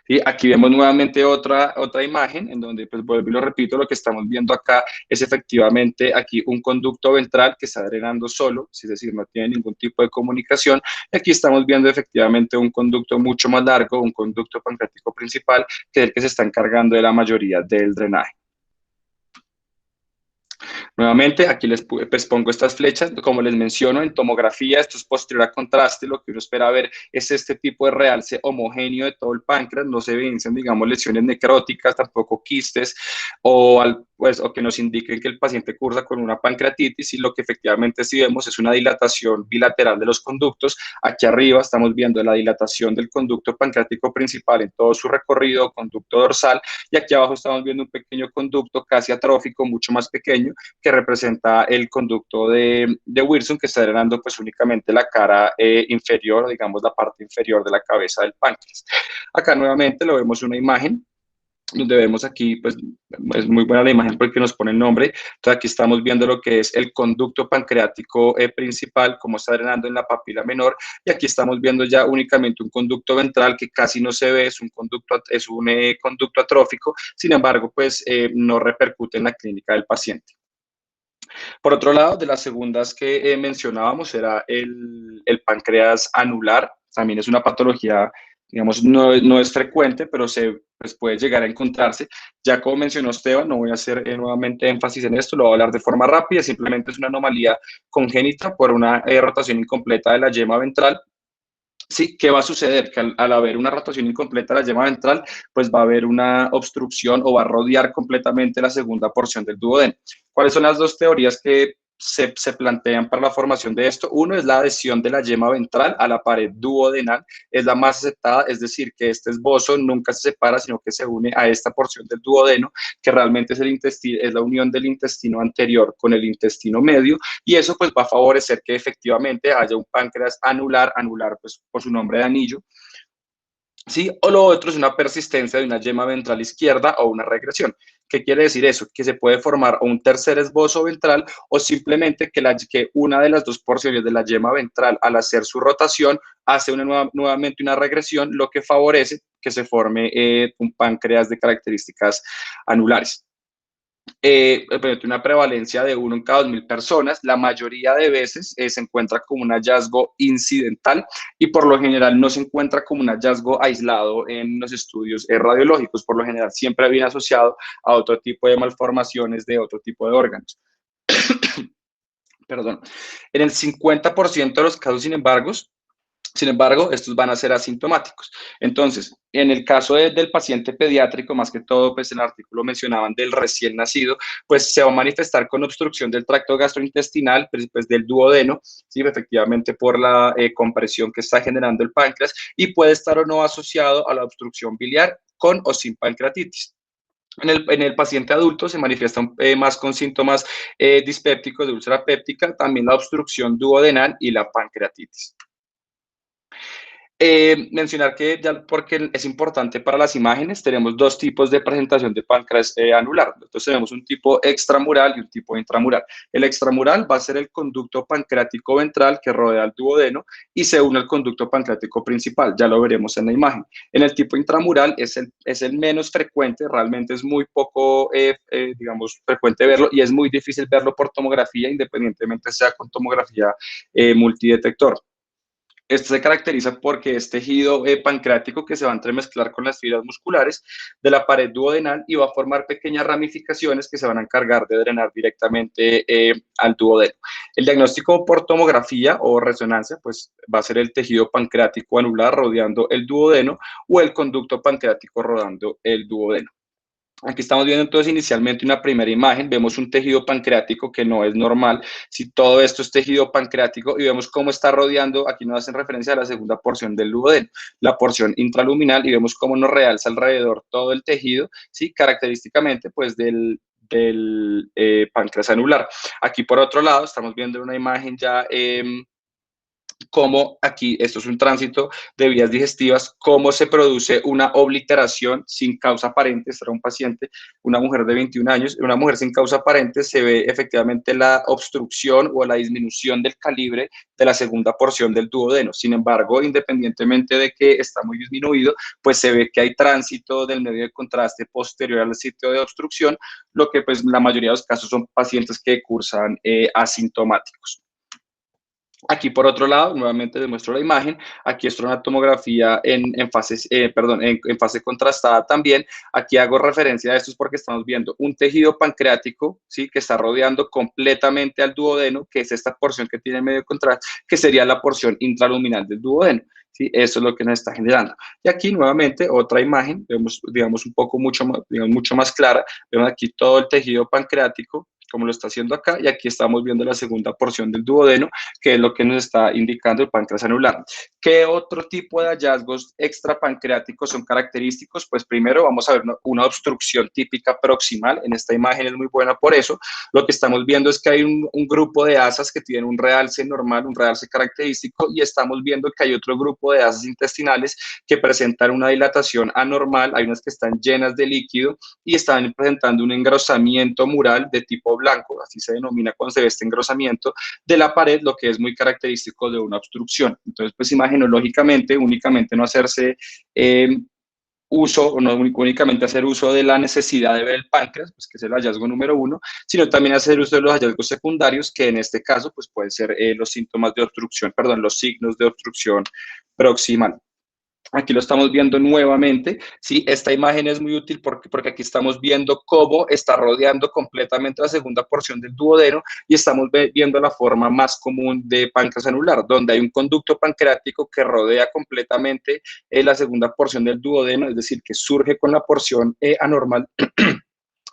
¿Sí? Aquí vemos nuevamente otra imagen en donde, pues vuelvo y lo repito, lo que estamos viendo acá es efectivamente aquí un conducto ventral que está drenando solo, es decir, no tiene ningún tipo de comunicación. Y aquí estamos viendo efectivamente un conducto mucho más largo, un conducto pancreático principal, que es el que se está encargando de la mayoría del drenaje. Nuevamente, aquí pues pongo estas flechas, como les menciono, en tomografía, esto es posterior a contraste, lo que uno espera ver es este tipo de realce homogéneo de todo el páncreas, no se evidencian, digamos, lesiones necróticas, tampoco quistes, o que nos indiquen que el paciente cursa con una pancreatitis, y lo que efectivamente sí vemos es una dilatación bilateral de los conductos. Aquí arriba estamos viendo la dilatación del conducto pancreático principal en todo su recorrido, conducto dorsal, y aquí abajo estamos viendo un pequeño conducto casi atrófico, mucho más pequeño, que representa el conducto de Wilson, que está drenando pues únicamente la cara inferior, digamos la parte inferior de la cabeza del páncreas. Acá nuevamente lo vemos una imagen donde vemos aquí, pues es muy buena la imagen porque nos pone el nombre. Entonces aquí estamos viendo lo que es el conducto pancreático principal, cómo está drenando en la papila menor, y aquí estamos viendo ya únicamente un conducto ventral que casi no se ve, es un conducto atrófico, sin embargo, pues no repercute en la clínica del paciente. Por otro lado, de las segundas que mencionábamos era el páncreas anular, también es una patología, digamos, no es frecuente, pero pues puede llegar a encontrarse. Ya como mencionó Esteban, no voy a hacer nuevamente énfasis en esto, lo voy a hablar de forma rápida, simplemente es una anomalía congénita por una rotación incompleta de la yema ventral. Sí, ¿qué va a suceder? Que al haber una rotación incompleta de la yema ventral, pues va a haber una obstrucción o va a rodear completamente la segunda porción del duodeno. ¿Cuáles son las dos teorías que se plantean para la formación de esto? Uno es la adhesión de la yema ventral a la pared duodenal, es la más aceptada, es decir, que este esbozo nunca se separa, sino que se une a esta porción del duodeno, que realmente es el intestino, es la unión del intestino anterior con el intestino medio, y eso pues va a favorecer que efectivamente haya un páncreas anular pues por su nombre de anillo, ¿sí? O lo otro es una persistencia de una yema ventral izquierda o una regresión. ¿Qué quiere decir eso? Que se puede formar un tercer esbozo ventral o simplemente que una de las dos porciones de la yema ventral, al hacer su rotación, hace nuevamente una regresión, lo que favorece que se forme un páncreas de características anulares. Una prevalencia de 1 en cada 2.000 personas. La mayoría de veces se encuentra como un hallazgo incidental y por lo general no se encuentra como un hallazgo aislado en los estudios radiológicos. Por lo general siempre viene asociado a otro tipo de malformaciones de otro tipo de órganos. Perdón. En el 50% de los casos, sin embargo, estos van a ser asintomáticos. Entonces, en el caso del paciente pediátrico, más que todo, pues en el artículo mencionaban del recién nacido, pues se va a manifestar con obstrucción del tracto gastrointestinal, pues del duodeno, ¿sí? Efectivamente por la compresión que está generando el páncreas, y puede estar o no asociado a la obstrucción biliar con o sin pancreatitis. En el paciente adulto se manifiesta más con síntomas dispépticos de úlcera péptica, también la obstrucción duodenal y la pancreatitis. Mencionar que ya porque es importante para las imágenes, tenemos dos tipos de presentación de páncreas anular. Entonces tenemos un tipo extramural y un tipo intramural. El extramural va a ser el conducto pancreático ventral que rodea el duodeno y se une al conducto pancreático principal, ya lo veremos en la imagen. En el tipo intramural es el menos frecuente, realmente es muy poco, digamos, frecuente verlo y es muy difícil verlo por tomografía, independientemente sea con tomografía multidetector. Este se caracteriza porque es tejido pancreático que se va a entremezclar con las fibras musculares de la pared duodenal y va a formar pequeñas ramificaciones que se van a encargar de drenar directamente al duodeno. El diagnóstico por tomografía o resonancia, pues va a ser el tejido pancreático anular rodeando el duodeno o el conducto pancreático rodeando el duodeno. Aquí estamos viendo entonces inicialmente una primera imagen, vemos un tejido pancreático que no es normal, si todo esto es tejido pancreático y vemos cómo está rodeando, aquí nos hacen referencia a la segunda porción del duodeno, la porción intraluminal y vemos cómo nos realza alrededor todo el tejido, ¿sí? Característicamente pues del páncreas anular. Aquí por otro lado estamos viendo una imagen ya cómo aquí, esto es un tránsito de vías digestivas, cómo se produce una obliteración sin causa aparente. Este era un paciente, una mujer de 21 años, una mujer sin causa aparente, se ve efectivamente la obstrucción o la disminución del calibre de la segunda porción del duodeno. Sin embargo, independientemente de que está muy disminuido, pues se ve que hay tránsito del medio de contraste posterior al sitio de obstrucción, lo que pues la mayoría de los casos son pacientes que cursan asintomáticos. Aquí, por otro lado, nuevamente les muestro la imagen. Aquí es una tomografía en fase contrastada también. Aquí hago referencia a esto porque estamos viendo un tejido pancreático, ¿sí? Que está rodeando completamente al duodeno, que es esta porción que tiene medio contraste, que sería la porción intraluminal del duodeno. ¿Sí? Eso es lo que nos está generando. Y aquí, nuevamente, otra imagen, vemos, digamos, mucho más clara. Vemos aquí todo el tejido pancreático, como lo está haciendo acá, y aquí estamos viendo la segunda porción del duodeno, que es lo que nos está indicando el páncreas anular. ¿Qué otro tipo de hallazgos extrapancreáticos son característicos? Pues primero vamos a ver una obstrucción típica proximal. En esta imagen es muy buena por eso. Lo que estamos viendo es que hay un grupo de asas que tienen un realce normal, un realce característico, y estamos viendo que hay otro grupo de asas intestinales que presentan una dilatación anormal. Hay unas que están llenas de líquido y están presentando un engrosamiento mural de tipo blanco, así se denomina cuando se ve este engrosamiento de la pared, lo que es muy característico de una obstrucción. Entonces, pues imagenológicamente, únicamente no hacerse uso, o no únicamente hacer uso de la necesidad de ver el páncreas, pues que es el hallazgo número uno, sino también hacer uso de los hallazgos secundarios, que en este caso, pues pueden ser los síntomas de obstrucción, perdón, los signos de obstrucción proximal. Aquí lo estamos viendo nuevamente, ¿sí? Esta imagen es muy útil porque aquí estamos viendo cómo está rodeando completamente la segunda porción del duodeno y estamos viendo la forma más común de páncreas anular, donde hay un conducto pancreático que rodea completamente la segunda porción del duodeno, es decir, que surge con la porción anormal,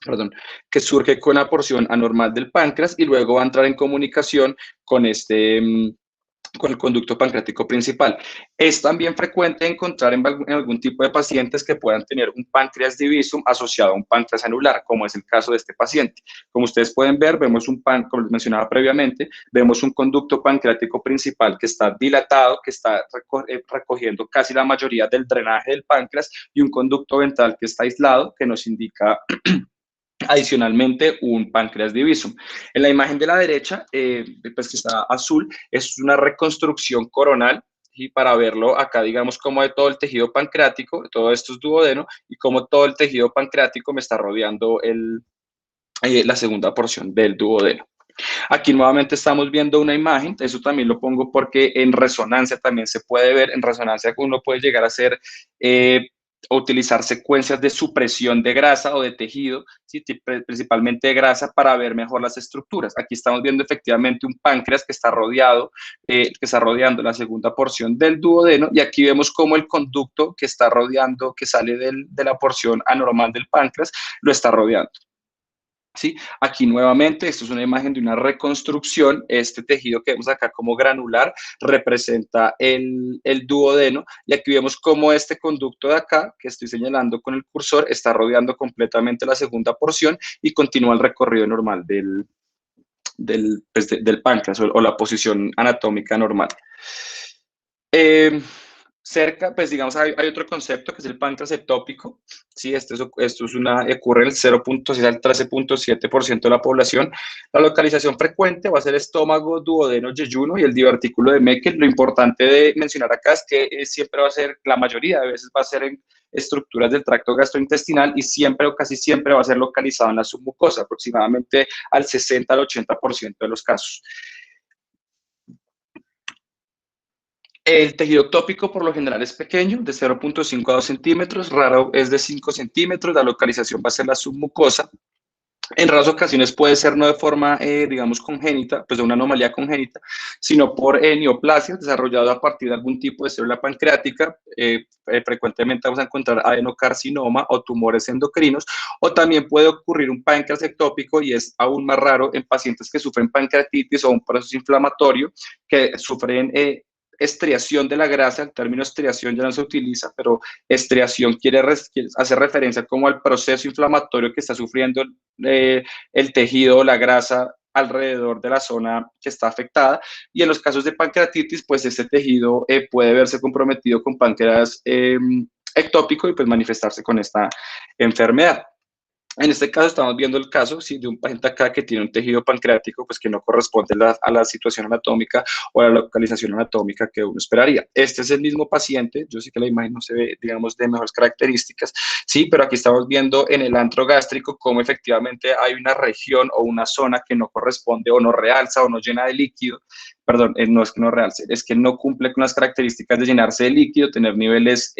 perdón, que surge con la porción anormal del páncreas y luego va a entrar en comunicación con con el conducto pancreático principal. Es también frecuente encontrar en algún tipo de pacientes que puedan tener un páncreas divisum asociado a un páncreas anular, como es el caso de este paciente. Como ustedes pueden ver, vemos como les mencionaba previamente, vemos un conducto pancreático principal que está dilatado, que está recogiendo casi la mayoría del drenaje del páncreas, y un conducto ventral que está aislado, que nos indica adicionalmente un páncreas divisum. En la imagen de la derecha, pues que está azul, es una reconstrucción coronal, y para verlo acá, digamos, como de todo el tejido pancreático, todo esto es duodeno, y como todo el tejido pancreático me está rodeando la segunda porción del duodeno. Aquí nuevamente estamos viendo una imagen, eso también lo pongo porque en resonancia también se puede ver, en resonancia uno puede llegar a hacer utilizar secuencias de supresión de grasa o de tejido, ¿sí? Principalmente de grasa, para ver mejor las estructuras. Aquí estamos viendo efectivamente un páncreas que está rodeando la segunda porción del duodeno, y aquí vemos cómo el conducto que está rodeando, que sale de la porción anormal del páncreas, lo está rodeando. ¿Sí? Aquí nuevamente, esto es una imagen de una reconstrucción. Este tejido que vemos acá como granular representa el duodeno, y aquí vemos cómo este conducto de acá, que estoy señalando con el cursor, está rodeando completamente la segunda porción y continúa el recorrido normal del páncreas, o la posición anatómica normal. Cerca, pues digamos, hay otro concepto que es el páncreas ectópico, ¿sí? Esto ocurre en el 0.6 al 13.7% de la población. La localización frecuente va a ser estómago, duodeno, yeyuno y el divertículo de Meckel. Lo importante de mencionar acá es que siempre va a ser, la mayoría de veces va a ser en estructuras del tracto gastrointestinal, y siempre o casi siempre va a ser localizado en la submucosa, aproximadamente al 60 al 80% de los casos. El tejido ectópico por lo general es pequeño, de 0.5 a 2 centímetros, raro es de 5 centímetros, la localización va a ser la submucosa. En raras ocasiones puede ser no de forma, digamos, congénita, pues de una anomalía congénita, sino por neoplasia desarrollada a partir de algún tipo de célula pancreática. Frecuentemente vamos a encontrar adenocarcinoma o tumores endocrinos, o también puede ocurrir un páncreas ectópico, y es aún más raro en pacientes que sufren pancreatitis o un proceso inflamatorio, que sufren estriación de la grasa. El término estriación ya no se utiliza, pero estriación quiere hacer referencia como al proceso inflamatorio que está sufriendo el tejido o la grasa alrededor de la zona que está afectada. Y en los casos de pancreatitis, pues este tejido puede verse comprometido con páncreas ectópico y pues manifestarse con esta enfermedad. En este caso estamos viendo el caso, ¿sí?, de un paciente acá que tiene un tejido pancreático pues que no corresponde a la situación anatómica o a la localización anatómica que uno esperaría. Este es el mismo paciente, yo sé que la imagen no se ve, digamos, de mejores características, sí, pero aquí estamos viendo en el antro gástrico cómo efectivamente hay una región o una zona que no corresponde o no realza o no llena de líquido. Perdón, no es que no realce, es que no cumple con las características de llenarse de líquido, tener niveles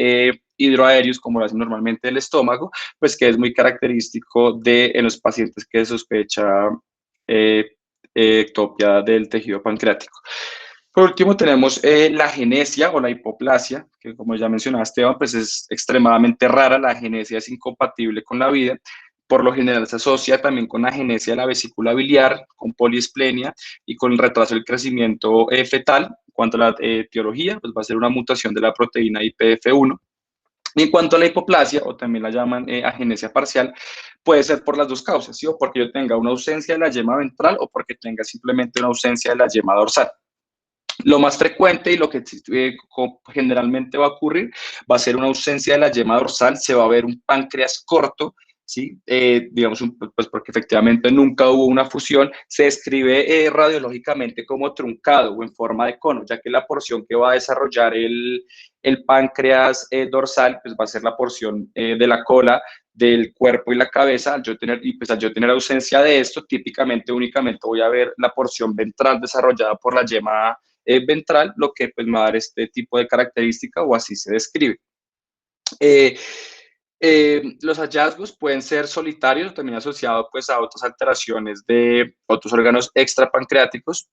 hidroaéreos como lo hace normalmente el estómago, pues que es muy característico en los pacientes que sospecha ectopia del tejido pancreático. Por último, tenemos la agenesia o la hipoplasia, que como ya mencionaba Esteban, pues es extremadamente rara. La agenesia es incompatible con la vida. Por lo general se asocia también con agenesia de la vesícula biliar, con poliesplenia y con el retraso del crecimiento fetal. En cuanto a la etiología, pues va a ser una mutación de la proteína IPF1. Y en cuanto a la hipoplasia, o también la llaman agenesia parcial, puede ser por las dos causas, ¿sí? O porque yo tenga una ausencia de la yema ventral o porque tenga simplemente una ausencia de la yema dorsal. Lo más frecuente y lo que generalmente va a ocurrir va a ser una ausencia de la yema dorsal, se va a ver un páncreas corto, ¿sí? Digamos, pues porque efectivamente nunca hubo una fusión, se describe radiológicamente como truncado o en forma de cono, ya que la porción que va a desarrollar el páncreas dorsal pues va a ser la porción de la cola, del cuerpo y la cabeza. Al yo tener ausencia de esto, típicamente únicamente voy a ver la porción ventral desarrollada por la yema ventral, lo que pues me va a dar este tipo de característica o así se describe. Los hallazgos pueden ser solitarios, también asociados pues a otras alteraciones de otros órganos extrapancreáticos.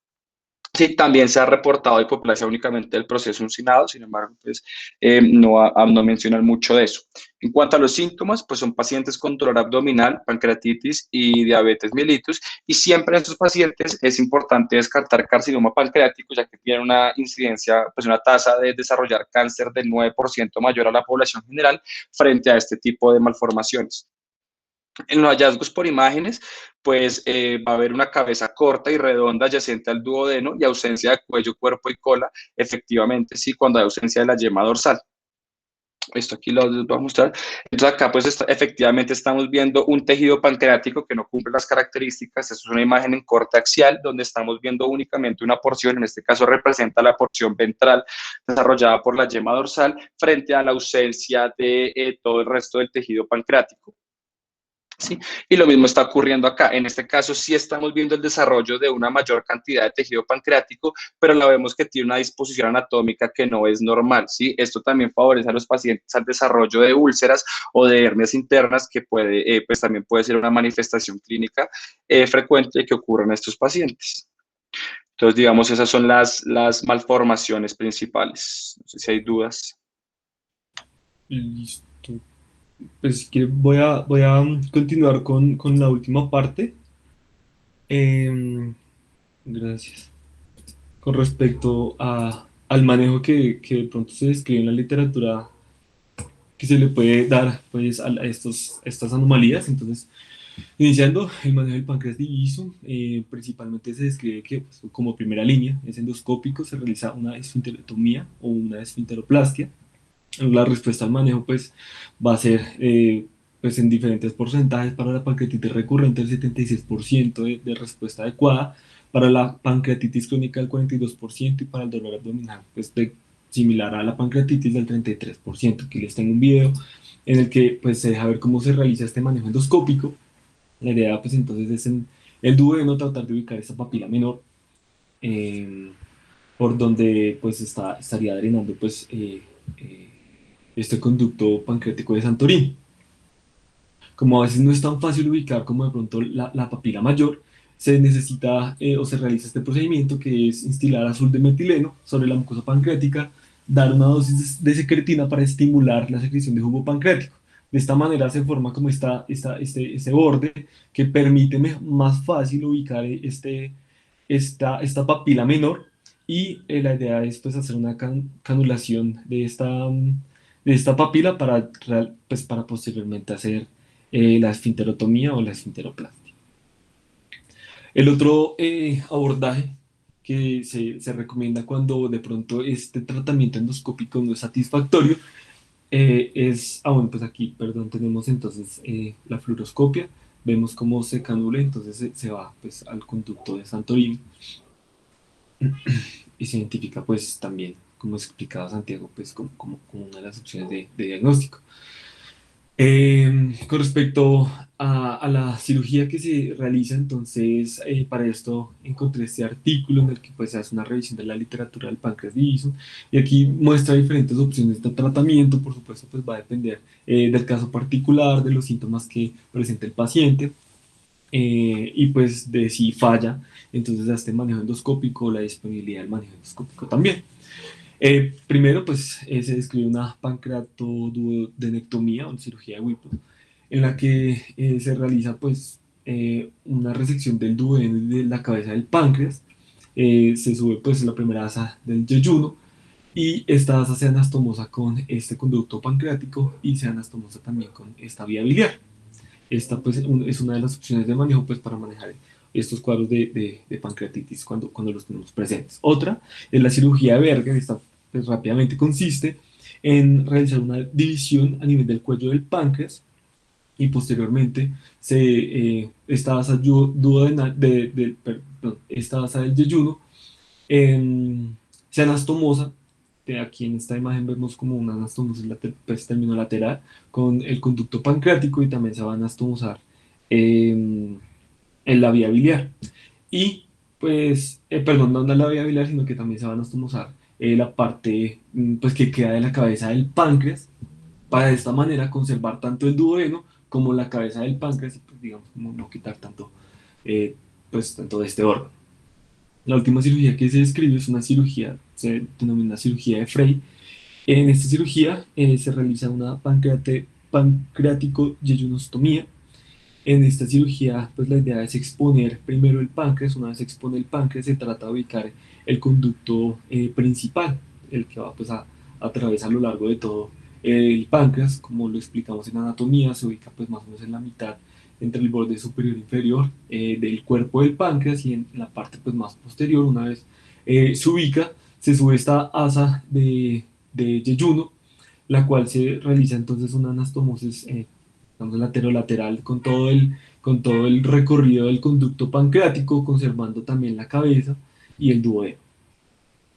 Sí, también se ha reportado hipoplasia únicamente del proceso uncinado, sin embargo, pues no mencionan mucho de eso. En cuanto a los síntomas, pues son pacientes con dolor abdominal, pancreatitis y diabetes mellitus, y siempre en estos pacientes es importante descartar carcinoma pancreático, ya que tiene una incidencia, pues una tasa de desarrollar cáncer del 9% mayor a la población general frente a este tipo de malformaciones. En los hallazgos por imágenes, pues va a haber una cabeza corta y redonda adyacente al duodeno y ausencia de cuello, cuerpo y cola, efectivamente, sí, cuando hay ausencia de la yema dorsal. Esto aquí lo voy a mostrar. Entonces acá pues efectivamente estamos viendo un tejido pancreático que no cumple las características. Esto es una imagen en corte axial donde estamos viendo únicamente una porción, en este caso representa la porción ventral desarrollada por la yema dorsal frente a la ausencia de todo el resto del tejido pancreático. ¿Sí? Y lo mismo está ocurriendo acá. En este caso sí estamos viendo el desarrollo de una mayor cantidad de tejido pancreático, pero la vemos que tiene una disposición anatómica que no es normal. ¿Sí? Esto también favorece a los pacientes al desarrollo de úlceras o de hernias internas, que pues también puede ser una manifestación clínica frecuente que ocurre en estos pacientes. Entonces, digamos, esas son las malformaciones principales. No sé si hay dudas.
Listo. Pues si quieres, voy a continuar con la última parte. Em, Gracias. Con respecto al manejo que de pronto se describe en la literatura que se le puede dar pues, a estas anomalías. Entonces, iniciando el manejo del páncreas diviso, principalmente se describe que pues, como primera línea es endoscópico, se realiza una esfinterotomía o una esfinteroplastia. La respuesta al manejo pues, va a ser pues, en diferentes porcentajes. Para la pancreatitis recurrente el 76% de respuesta adecuada, para la pancreatitis crónica el 42% y para el dolor abdominal pues, similar a la pancreatitis del 33%. Aquí les tengo un video en el que pues, se deja ver cómo se realiza este manejo endoscópico. La idea pues entonces es en el duodeno tratar de ubicar esta papila menor por donde pues estaría drenando pues este conducto pancreático de Santorini. Como a veces no es tan fácil ubicar como de pronto la papila mayor, se necesita o se realiza este procedimiento que es instilar azul de metileno sobre la mucosa pancreática, dar una dosis de secretina para estimular la secreción de jugo pancreático. De esta manera se forma como este borde que permite más fácil ubicar esta papila menor, y la idea es pues, hacer una canulación de esta papila pues, para posteriormente hacer la esfinterotomía o la esfinteroplastia. El otro abordaje que se recomienda cuando de pronto este tratamiento endoscópico no es satisfactorio bueno, pues aquí, perdón, tenemos entonces la fluoroscopia, vemos cómo se canula, entonces se va pues al conducto de Santorini y se identifica pues también, como explicaba Santiago, pues como una de las opciones de diagnóstico. Con respecto a la cirugía que se realiza, entonces para esto encontré este artículo en el que pues, se hace una revisión de la literatura del páncreas diviso, y aquí muestra diferentes opciones de tratamiento. Por supuesto pues va a depender del caso particular, de los síntomas que presenta el paciente, y pues de si falla entonces a este manejo endoscópico, la disponibilidad del manejo endoscópico también. Primero, pues se describe una pancreatoduodenectomía o cirugía de Whipple. en la que se realiza pues una resección del duodeno y de la cabeza del páncreas. Se sube pues la primera asa del yeyuno y esta asa se anastomosa con este conducto pancreático y se anastomosa también con esta vía biliar. Esta pues es una de las opciones de manejo pues para manejar estos cuadros de pancreatitis cuando los tenemos presentes. Otra es la cirugía de Berger. Esta pues rápidamente consiste en realizar una división a nivel del cuello del páncreas y posteriormente esta asa esta asa del yeyuno se anastomosa. Aquí en esta imagen vemos como una anastomosis pues, terminolateral con el conducto pancreático y también se va a anastomosar en la vía biliar. Y pues, perdón, no en la vía biliar, sino que también se va a anastomosar la parte pues, que queda de la cabeza del páncreas, para de esta manera conservar tanto el duodeno como la cabeza del páncreas y pues, digamos, como no quitar tanto, pues, tanto de este órgano. La última cirugía que se describe es una cirugía, se denomina cirugía de Frey. En esta cirugía se realiza una pancreático-yeyunostomía. En esta cirugía, pues la idea es exponer primero el páncreas. Una vez se expone el páncreas, se trata de ubicar el conducto principal, el que va pues a atravesar a lo largo de todo el páncreas. Como lo explicamos en anatomía, se ubica pues más o menos en la mitad entre el borde superior e inferior del cuerpo del páncreas, y en la parte pues más posterior, una vez se ubica, se sube esta asa de yeyuno, la cual se realiza entonces una anastomosis digamos, lateral con todo el recorrido del conducto pancreático, conservando también la cabeza y el duodeno.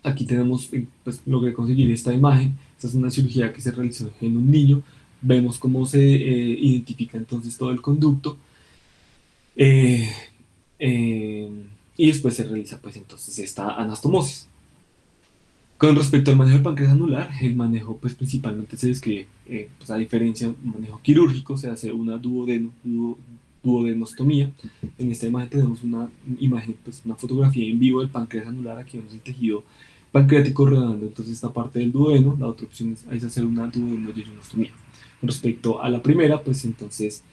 Aquí tenemos, pues logré conseguir esta imagen. Esta es una cirugía que se realizó en un niño. Vemos cómo se identifica entonces todo el conducto. eh, eh, y después se realiza pues entonces esta anastomosis. Con respecto al manejo del páncreas anular, el manejo pues principalmente se describe, pues, a diferencia de un manejo quirúrgico, se hace una duodenostomía. En esta imagen tenemos una imagen, pues una fotografía en vivo del páncreas anular. Aquí vemos el tejido pancreático rodeando entonces esta parte del duodeno. La otra opción es hacer una duodenoyeyunostomía. Con respecto a la primera, pues entonces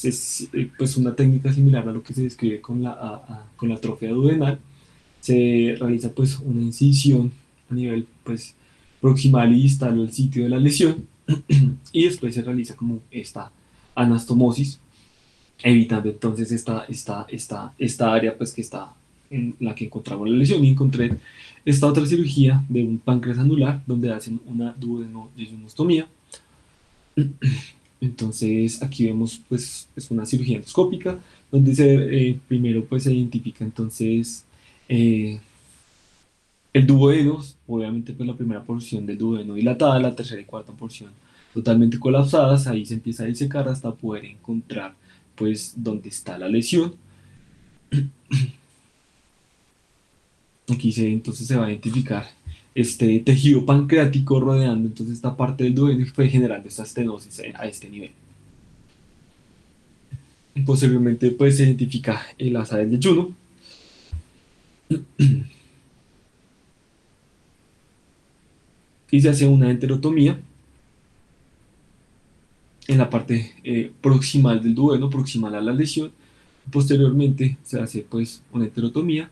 es pues una técnica similar a lo que se describe con la atrofia duodenal. Se realiza pues una incisión a nivel pues proximal y distal al sitio de la lesión y después se realiza como esta anastomosis, evitando entonces esta área pues que está en la que encontramos la lesión. Y encontré esta otra cirugía de un páncreas anular donde hacen una duodenoyeyunostomía. Entonces aquí vemos pues es una cirugía endoscópica donde primero pues se identifica entonces eh, el duodeno, obviamente pues la primera porción del duodeno dilatada, la tercera y cuarta porción totalmente colapsadas. Ahí se empieza a disecar hasta poder encontrar pues dónde está la lesión. Aquí entonces se va a identificar este tejido pancreático rodeando entonces esta parte del duodeno y fue generando esta estenosis a este nivel. Posteriormente pues se identifica el asa del yeyuno. Y se hace una enterotomía en la parte proximal del duodeno, proximal a la lesión. Posteriormente se hace pues una enterotomía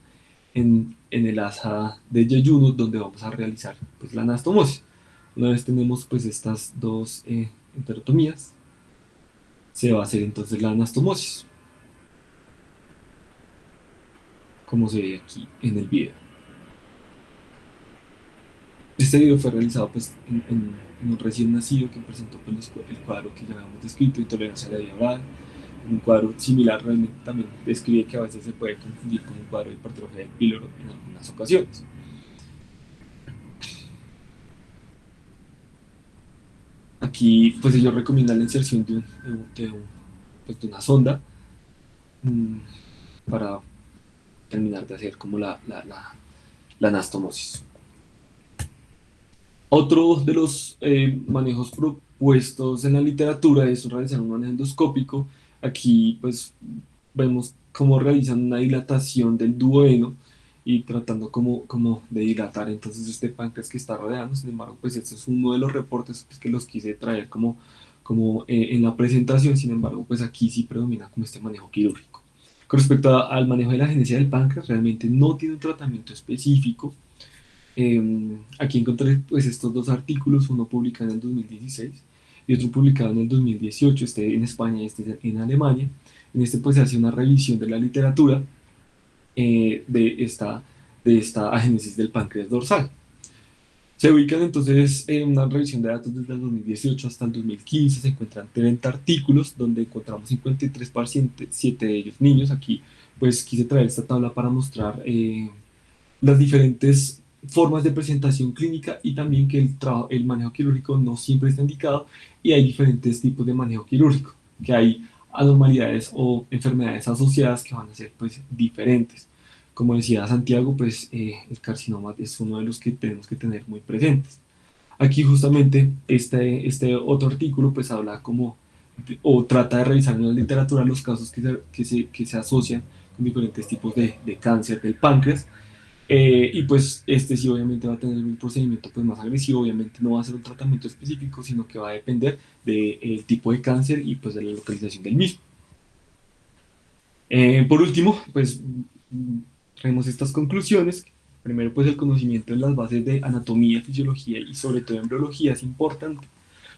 en el asa de yeyuno, donde vamos a realizar pues la anastomosis. Una vez tenemos pues estas dos enterotomías, se va a hacer entonces la anastomosis, como se ve aquí en el video. Este video fue realizado pues en un recién nacido que presentó pues, el cuadro que ya habíamos descrito, intolerancia a la vía oral. Un cuadro similar realmente también describe que a veces se puede confundir con un cuadro de hipertrofia del píloro en algunas ocasiones. Aquí pues ellos recomiendan la inserción pues, de una sonda para terminar de hacer como la anastomosis. Otro de los manejos propuestos en la literatura es realizar un manejo endoscópico. Aquí pues vemos cómo realizan una dilatación del duodeno y tratando como de dilatar entonces este páncreas que está rodeando. Sin embargo, pues este es uno de los reportes pues, que los quise traer como como en la presentación. Sin embargo, pues aquí sí predomina como este manejo quirúrgico. Con respecto al manejo de la agenesia del páncreas, realmente no tiene un tratamiento específico. Aquí encontré pues estos dos artículos, uno publicado en el 2016 y otro publicado en el 2018, este en España y este en Alemania. En este pues se hace una revisión de la literatura de esta agénesis del páncreas dorsal. Se ubican entonces en una revisión de datos desde el 2018 hasta el 2015, se encuentran 30 artículos donde encontramos 53 pacientes, 7 de ellos niños. Aquí pues quise traer esta tabla para mostrar las diferentes formas de presentación clínica y también que el manejo quirúrgico no siempre está indicado y hay diferentes tipos de manejo quirúrgico, que hay anormalidades o enfermedades asociadas que van a ser pues diferentes. Como decía Santiago, pues el carcinoma es uno de los que tenemos que tener muy presentes. Aquí justamente este otro artículo pues habla como, o trata de revisar en la literatura los casos que se asocian con diferentes tipos de cáncer del páncreas. Y pues este sí obviamente va a tener un procedimiento pues más agresivo, obviamente no va a ser un tratamiento específico, sino que va a depender del tipo de cáncer y pues de la localización del mismo. Por último, pues traemos estas conclusiones. Primero, pues el conocimiento de las bases de anatomía, fisiología y sobre todo embriología es importante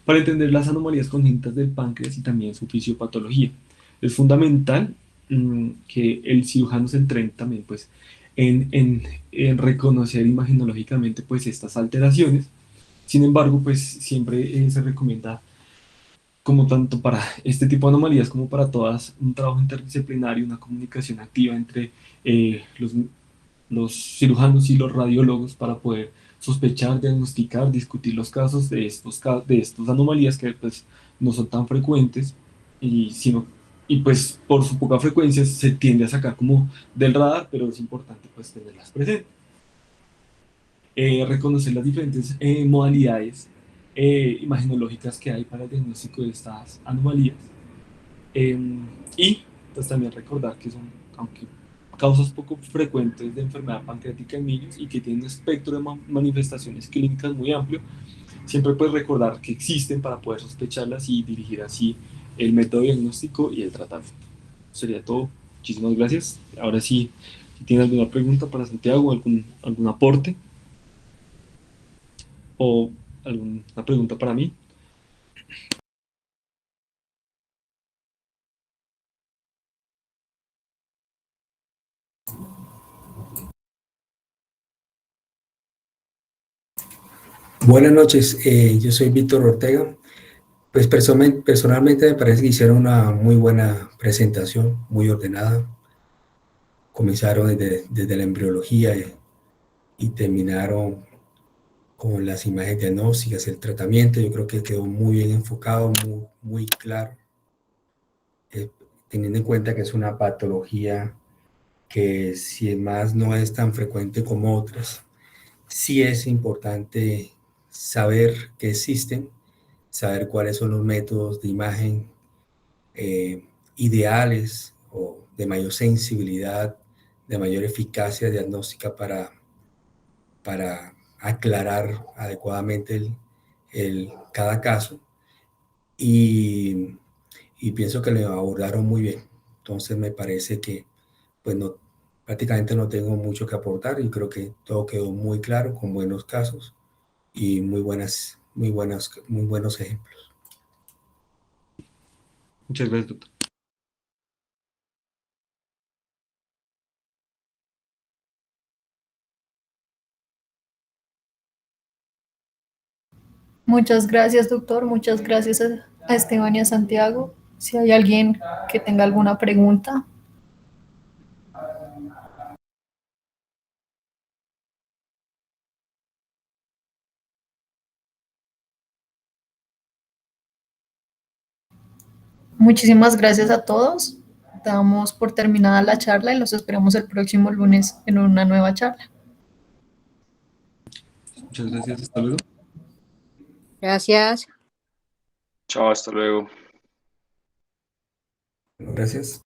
para entender las anomalías congénitas del páncreas y también su fisiopatología. Es fundamental que el cirujano se entrene también pues en reconocer imagenológicamente pues estas alteraciones. Sin embargo, pues siempre se recomienda como tanto para este tipo de anomalías como para todas, un trabajo interdisciplinario, una comunicación activa entre los cirujanos y los radiólogos para poder sospechar, diagnosticar, discutir los casos de estas anomalías que pues no son tan frecuentes y pues por su poca frecuencia se tiende a sacar como del radar, pero es importante pues tenerlas presentes. Reconocer las diferentes modalidades imagenológicas que hay para el diagnóstico de estas anomalías. Eh, y pues también recordar que son, aunque causas poco frecuentes de enfermedad pancreática en niños y que tienen un espectro de manifestaciones clínicas muy amplio, siempre puedes recordar que existen para poder sospecharlas y dirigir así el método diagnóstico y el tratamiento. Sería todo. Muchísimas gracias. Ahora sí, si tienes alguna pregunta para Santiago, algún aporte o alguna pregunta para mí.
Buenas noches, yo soy Víctor Ortega. Pues personalmente me parece que hicieron una muy buena presentación, muy ordenada. Comenzaron desde la embriología y terminaron con las imágenes diagnósticas, el tratamiento. Yo creo que quedó muy bien enfocado, muy claro, teniendo en cuenta que es una patología que si más no es tan frecuente como otras, sí es importante saber que existen, saber cuáles son los métodos de imagen ideales o de mayor sensibilidad, de mayor eficacia diagnóstica para aclarar adecuadamente cada caso. Y, y pienso que lo abordaron muy bien. Entonces me parece que pues no, prácticamente no tengo mucho que aportar y creo que todo quedó muy claro, con buenos casos y muy buenos ejemplos.
Muchas gracias, doctor.
Muchas gracias, doctor. Muchas gracias a Esteban y a Santiago. Si hay alguien que tenga alguna pregunta. Muchísimas gracias a todos. Damos por terminada la charla y los esperamos el próximo lunes en una nueva charla.
Muchas gracias. Hasta luego.
Gracias.
Chao, hasta luego.
Gracias.